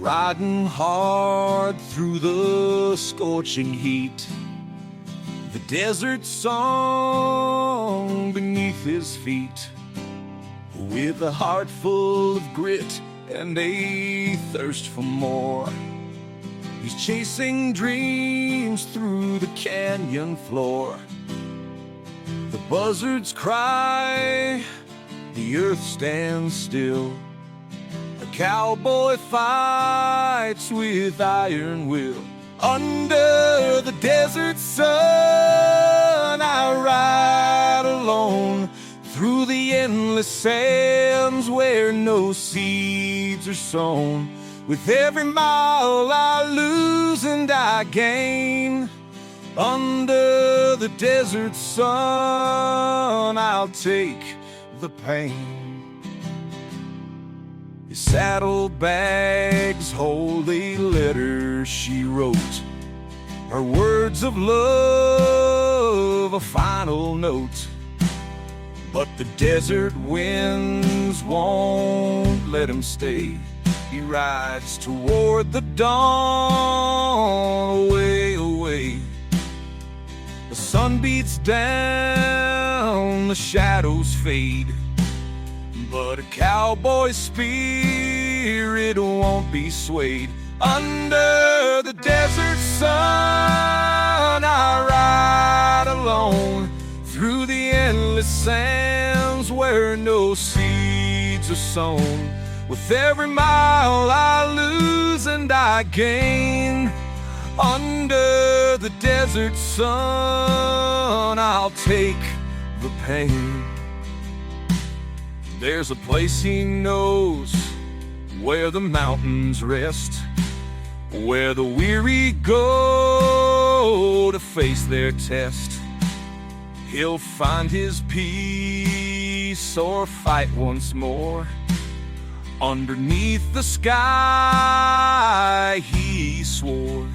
Riding hard through the scorching heat, the desert song beneath his feet. With a heart full of grit and a thirst for more, he's chasing dreams through the canyon floor. The buzzards cry, the earth stands still. A cowboy fights with iron will. Under the desert sun I ride alone through the endless sands where no seeds are sown. With every mile I lose and I gain, under the desert sun I'll take the pain. His saddlebags hold a letter she wrote, her words of love, a final note. But the desert winds won't let him stay. He rides toward the dawn, away, away. The sun beats down, the shadows fade, but a cowboy's spirit won't be swayed. Under the desert sun I ride alone, through the endless sands where no seeds are sown. With every mile I lose and I gain, under the desert sun I'll take the pain. There's a place he knows where the mountains rest, where the weary go to face their test. He'll find his peace or fight once more. Underneath the sky, he swore.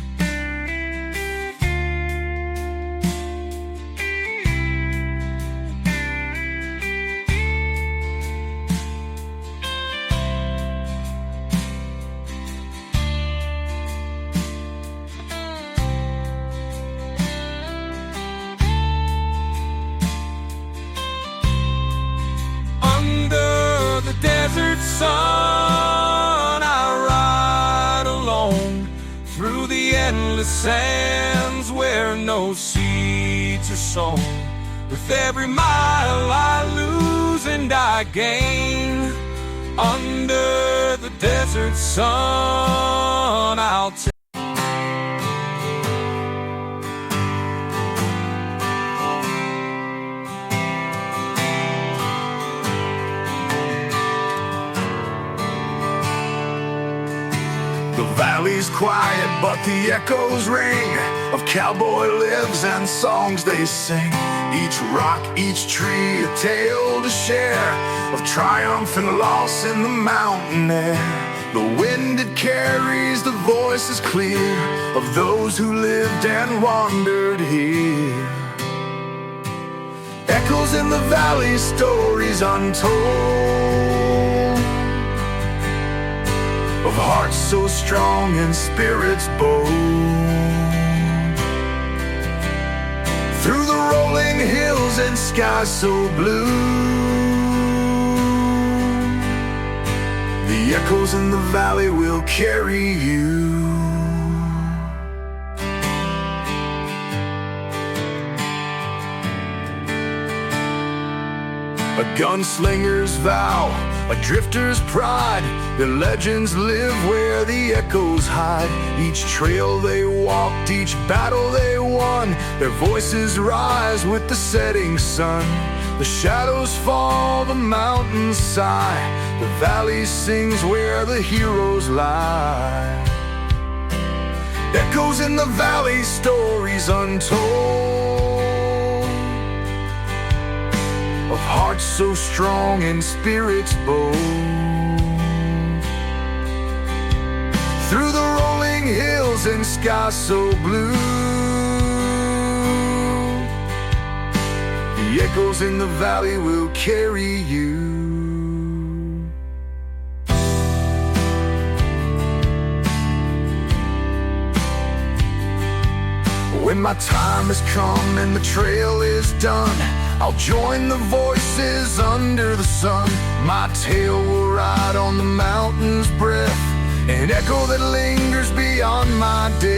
Under the desert sun I ride alone, through the endless sands where no seeds are sown. With every mile I lose and I gain, under the desert sun I'll take. The valley's quiet, but the echoes ring of cowboy lives and songs they sing. Each rock, each tree, a tale to share of triumph and loss in the mountain air. The wind it carries, the voice is clear of those who lived and wandered here. Echoes in the valley, stories untold, of hearts so strong and spirits bold. Through the rolling hills and skies so blue, the echoes in the valley will carry you. A gunslinger's vow, a drifter's pride, their legends live where the echoes hide. Each trail they walked, each battle they won, their voices rise with the setting sun. The shadows fall, the mountains sigh, the valley sings where the heroes lie. Echoes in the valley, stories untold, of hearts so strong and spirits bold. Through the rolling hills and skies so blue, the echoes in the valley will carry you. When my time has come and the trail is done, I'll join the voices under the sun. My tale will ride on the mountain's breath, an echo that lingers beyond my death.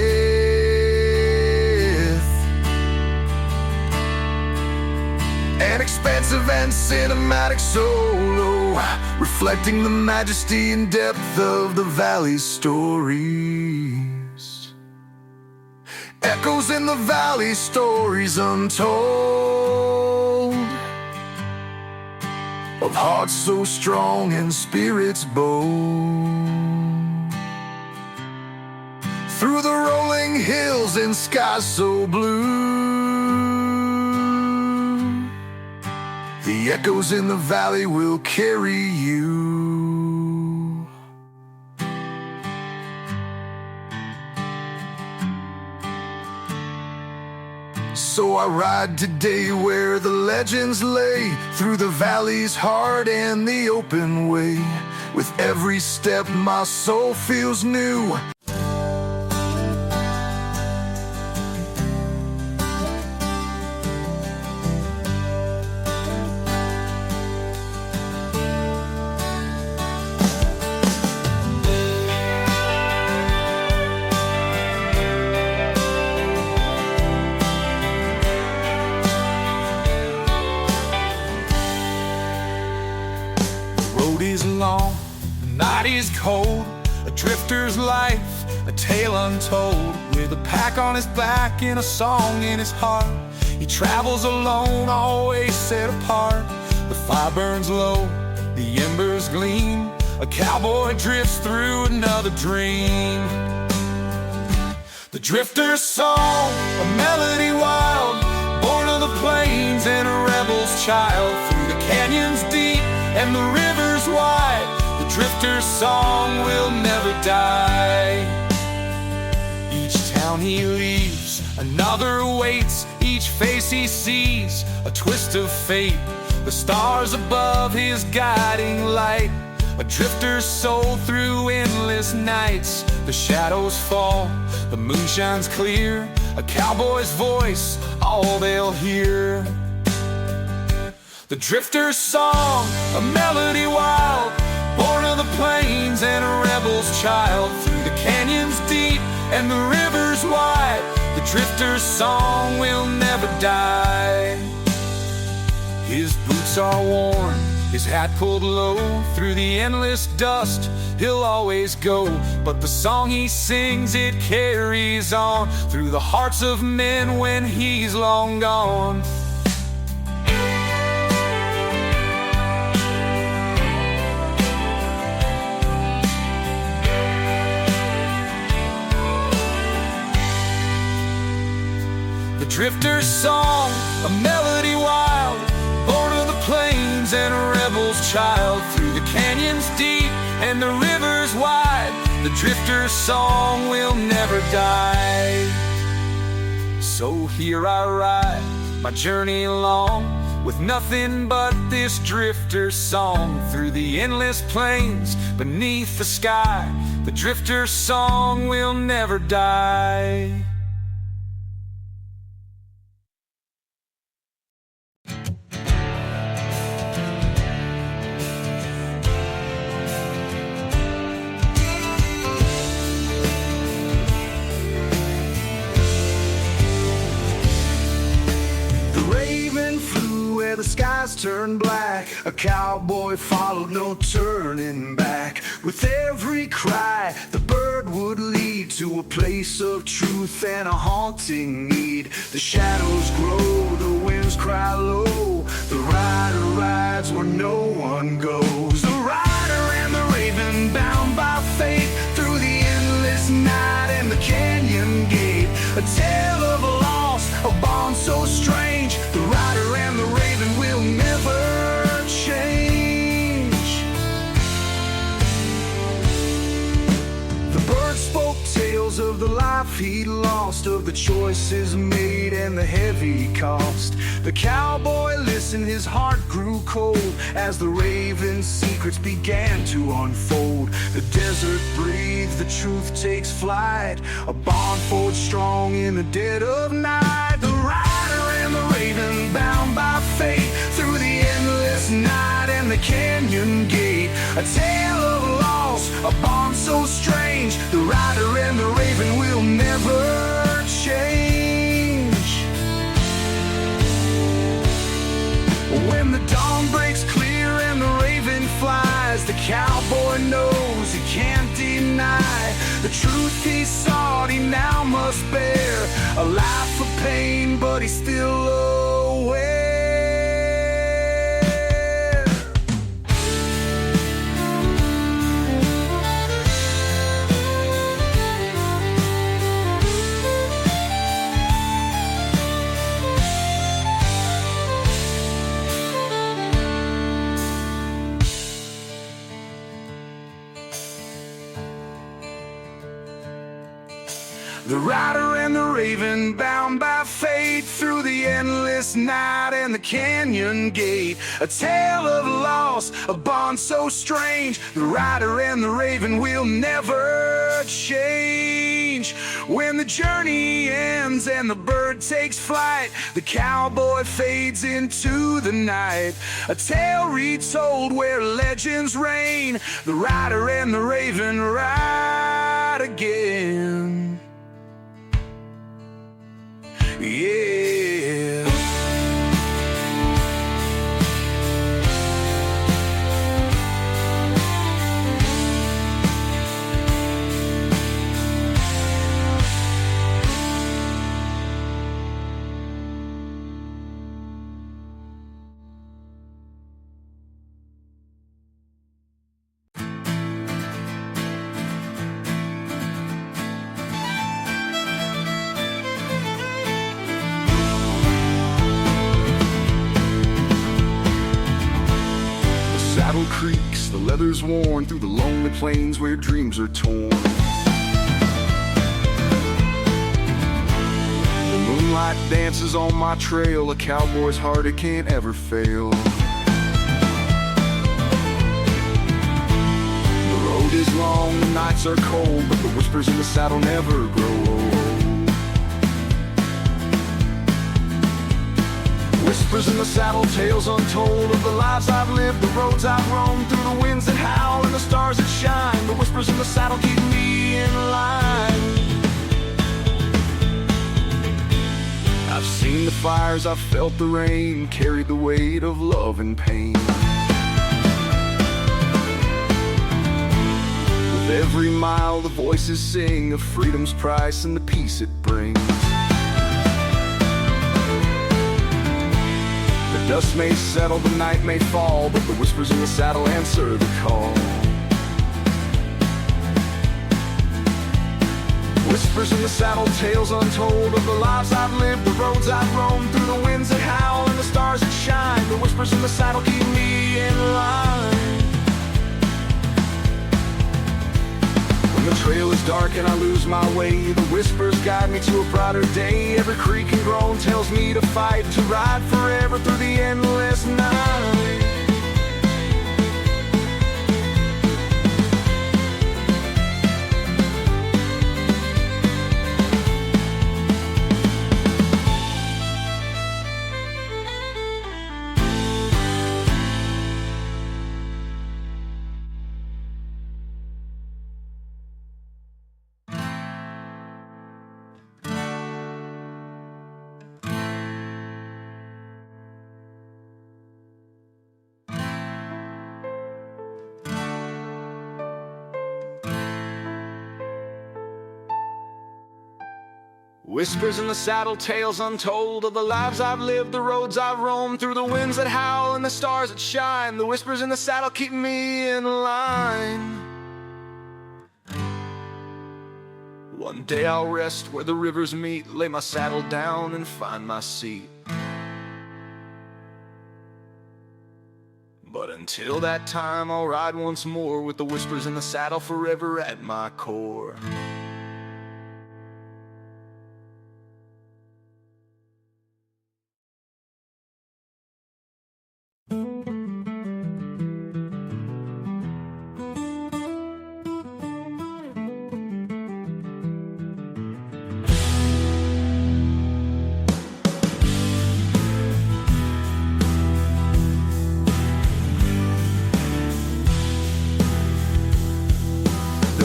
An expansive and cinematic solo, reflecting the majesty and depth of the valley's stories. Echoes in the valley, stories untold, of hearts so strong and spirits bold. Through the rolling hills and skies so blue, the echoes in the valley will carry you. So I ride today where the legends lay, through the valley's heart and the open way. With every step my soul feels new. Long, the night is cold, a drifter's life, a tale untold. With a pack on his back and a song in his heart, he travels alone, always set apart. The fire burns low, the embers gleam, a cowboy drifts through another dream. The drifter's song, a melody wild, born of the plains and a rebel's child. Through the canyons deep and the rivers wide, the drifter's song will never die. Each town he leaves, another awaits. Each face he sees, a twist of fate. The stars above his guiding light. A drifter's soul through endless nights. The shadows fall, the moon shines clear. A cowboy's voice, all they'll hear. The drifter's song, a melody wild, born of the plains and a rebel's child. Through the canyons deep and the rivers wide, the drifter's song will never die. His boots are worn, his hat pulled low. Through the endless dust he'll always go. But the song he sings, it carries on through the hearts of men when he's long gone. The drifter's song, a melody wild, born of the plains and a rebel's child. Through the canyons deep and the rivers wide, the drifter's song will never die. So here I ride, my journey long, with nothing but this drifter's song. Through the endless plains, beneath the sky, the drifter's song will never die. The skies turned black, a cowboy followed, no turning back. With every cry, the bird would lead to a place of truth and a haunting need. The shadows grow, the winds cry low, the rider rides where no one goes. The rider and the raven, bound by fate, through the endless night and the canyon gate. A tale of a loss, a bond so strange. The rider and the raven will never change. The bird spoke tales of the life he'd lost, of the choices made and the heavy cost. The cowboy listened, his heart grew cold, as the raven's secrets began to unfold. The desert breathes, the truth takes flight, a bond forged strong in the dead of night. The rider and the raven, bound by fate, through the endless night and the canyon gate. A tale of loss, a bond so strange. The rider and the raven will never change. When the dawn breaks clear and the raven flies, the cowboy knows he can't deny the truth he sought, he now must bear. A life of pain, but he's still aware. The rider and the raven, bound by fate, through the endless night and the canyon gate. A tale of loss, a bond so strange. The rider and the raven will never change. When the journey ends and the bird takes flight, the cowboy fades into the night. A tale retold where legends reign. The rider and the raven ride again. Yeah. Saddle creaks, the leather's worn through the lonely plains where dreams are torn. The moonlight dances on my trail, a cowboy's heart it can't ever fail. The road is long, the nights are cold, but the whispers in the saddle never grow old. Whispers in the saddle, tales untold of the lives I've lived, the roads I've roamed, through the winds that howl and the stars that shine. The whispers in the saddle keep me in line. I've seen the fires, I've felt the rain, carried the weight of love and pain. With every mile the voices sing of freedom's price and the peace it brings. The dust may settle, the night may fall, but the whispers in the saddle answer the call. Whispers in the saddle, tales untold of the lives I've lived, the roads I've roamed, through the winds that howl and the stars that shine. The whispers in the saddle keep me in line. When the trail is dark and I lose my way, the whispers guide me to a brighter day. Every creak and groan tells me to fight, to ride forever through the endless night. Whispers in the saddle, tales untold of the lives I've lived, the roads I've roamed, through the winds that howl and the stars that shine. The whispers in the saddle keep me in line. One day I'll rest where the rivers meet, lay my saddle down and find my seat. But until that time I'll ride once more, with the whispers in the saddle forever at my core.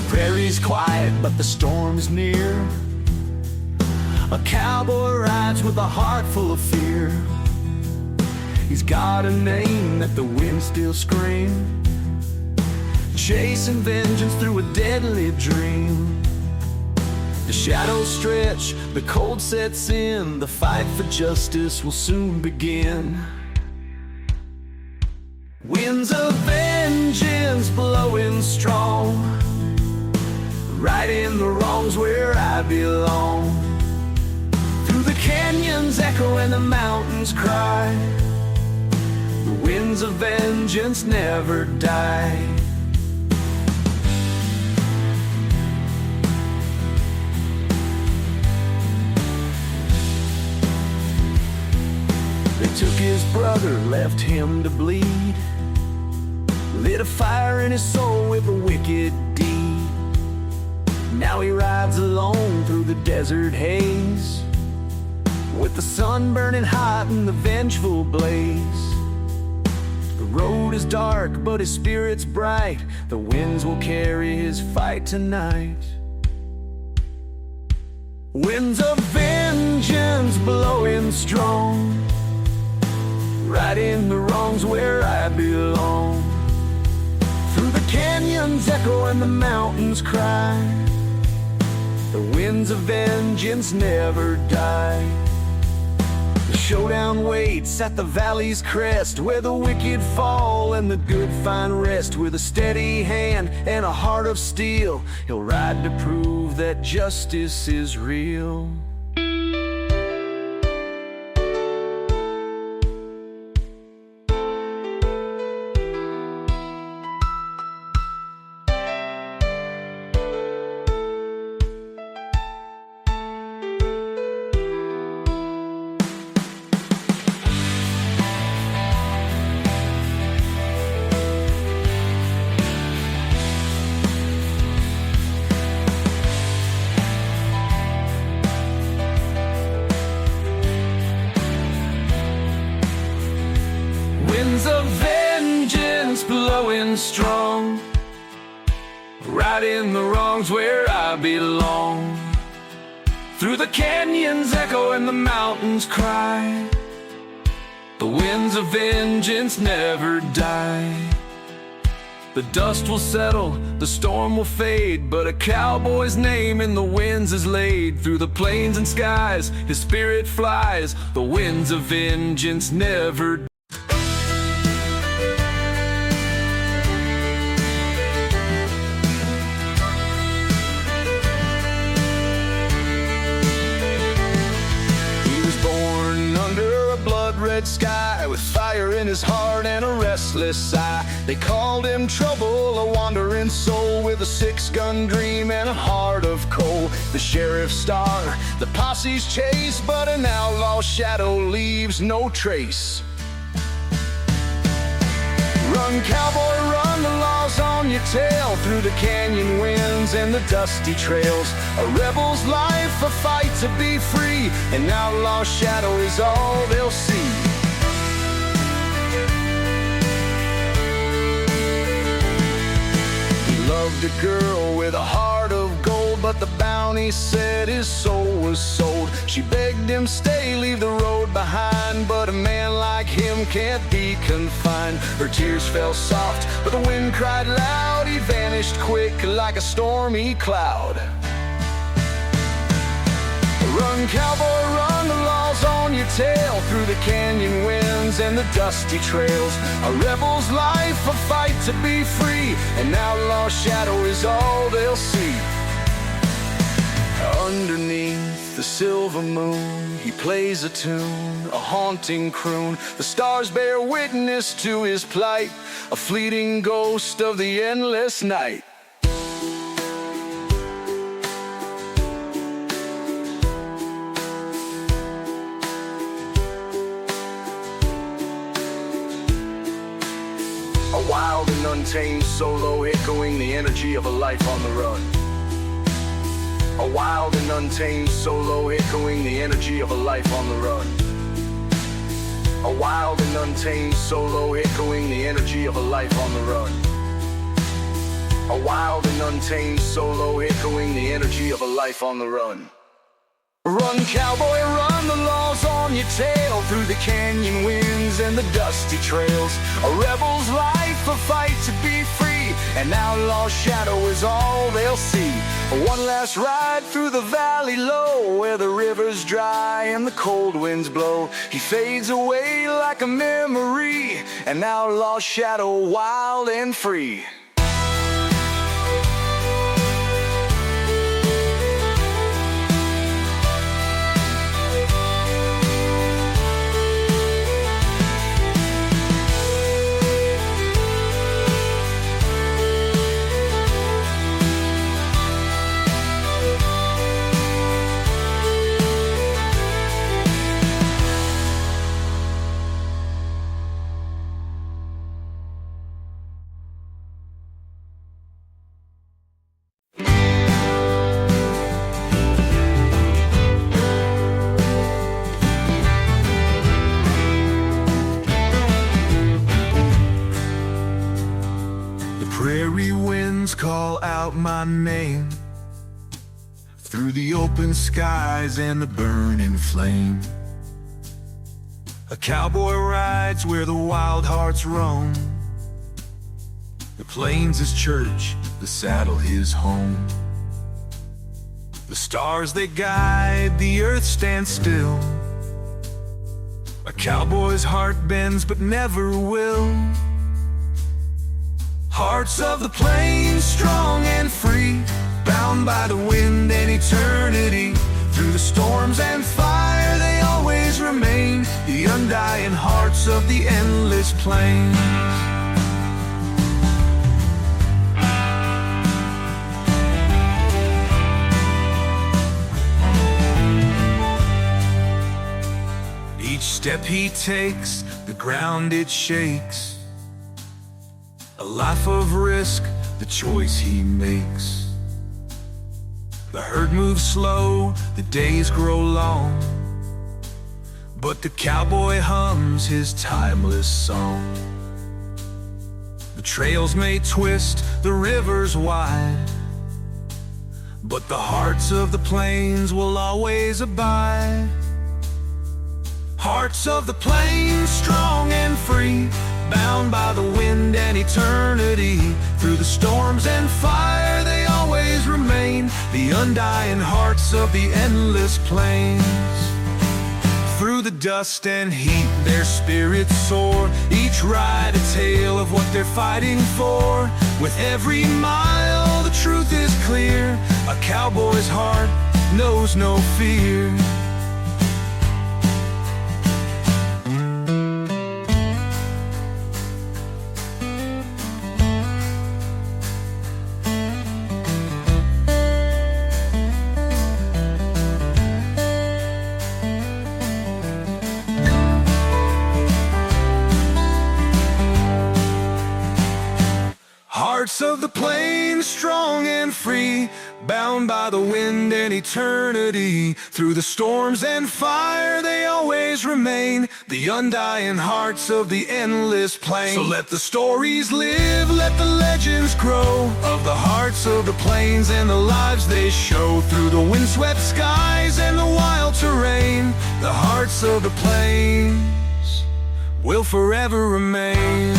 Prairie's quiet, but the storm is near. A cowboy rides with a heart full of fear. He's got a name that the wind still screams, chasing vengeance through a deadly dream. The shadows stretch, the cold sets in, the fight for justice will soon begin. Winds of vengeance blowing strong, righting the wrongs where I belong. Through the canyons echo and the mountains cry, the winds of vengeance never die. brother left him to bleed, lit a fire in his soul with a wicked deed. Now he rides alone through the desert haze, with the sun burning hot and the vengeful blaze. The road is dark, but his spirit's bright. The winds will carry his fight tonight. Winds of vengeance blowing strong, righting the wrongs where I belong. Through the canyons echo and the mountains cry, the winds of vengeance never die. The showdown waits at the valley's crest, where the wicked fall and the good find rest. With a steady hand and a heart of steel, he'll ride to prove that justice is real. Winds of vengeance blowing strong, righting the wrongs where I belong. Through the canyons echo and the mountains cry, the winds of vengeance never die. The dust will settle, the storm will fade, but a cowboy's name in the winds is laid. Through the plains and skies, his spirit flies, the winds of vengeance never die. Red sky, with fire in his heart and a restless eye. They called him trouble, a wandering soul with a six-gun dream and a heart of coal. The sheriff's star, the posse's chase, but an outlaw shadow leaves no trace. Run, cowboy, run, the law's on your tail, through the canyon winds and the dusty trails. A rebel's life, a fight to be free, an outlaw shadow is all they'll see. He loved a girl with a heart of gold, but the bounty said his soul was sold. She begged him stay, leave the road behind, but a man like him can't be confined. Her tears fell soft, but the wind cried loud. He vanished quick like a stormy cloud. Run, cowboy, run, the law's on your tail, through the canyon winds and the dusty trails. A rebel's life, a fight to be free, an outlaw shadow is all they'll see. Underneath the silver moon, he plays a tune, a haunting croon. The stars bear witness to his plight, a fleeting ghost of the endless night. A wild and untamed solo, echoing the energy of a life on the run. A wild and untamed solo, echoing the energy of a life on the run. A wild and untamed solo, echoing the energy of a life on the run. A wild and untamed solo, echoing the energy of a life on the run. Run, cowboy, run, the law's on your tail, through the canyon winds and the dusty trails. A rebel's life, a fight to be free, an outlaw shadow is all they'll see. One last ride through the valley low, where the river's dry and the cold winds blow. He fades away like a memory, an outlaw shadow wild and free. call out my name through the open skies and the burning flame. A cowboy rides where the wild hearts roam. The plains his church, the saddle his home. The stars they guide, the earth stands still. A cowboy's heart bends but never will. Hearts of the plains, strong and free, bound by the wind and eternity. Through the storms and fire they always remain, the undying hearts of the endless plain. Each step he takes, the ground it shakes. A life of risk, the choice he makes. The herd moves slow, the days grow long, but the cowboy hums his timeless song. The trails may twist, the rivers wide, but the hearts of the plains will always abide. Hearts of the plains, strong and free, bound by the wind and eternity. Through the storms and fire they always remain, the undying hearts of the endless plains. Through the dust and heat their spirits soar, each ride a tale of what they're fighting for. With every mile the truth is clear, a cowboy's heart knows no fear. Hearts of the plains, strong and free, bound by the wind and eternity. Through the storms and fire they always remain, the undying hearts of the endless plain. So let the stories live, let the legends grow, of the hearts of the plains and the lives they show. Through the windswept skies and the wild terrain, the hearts of the plains will forever remain.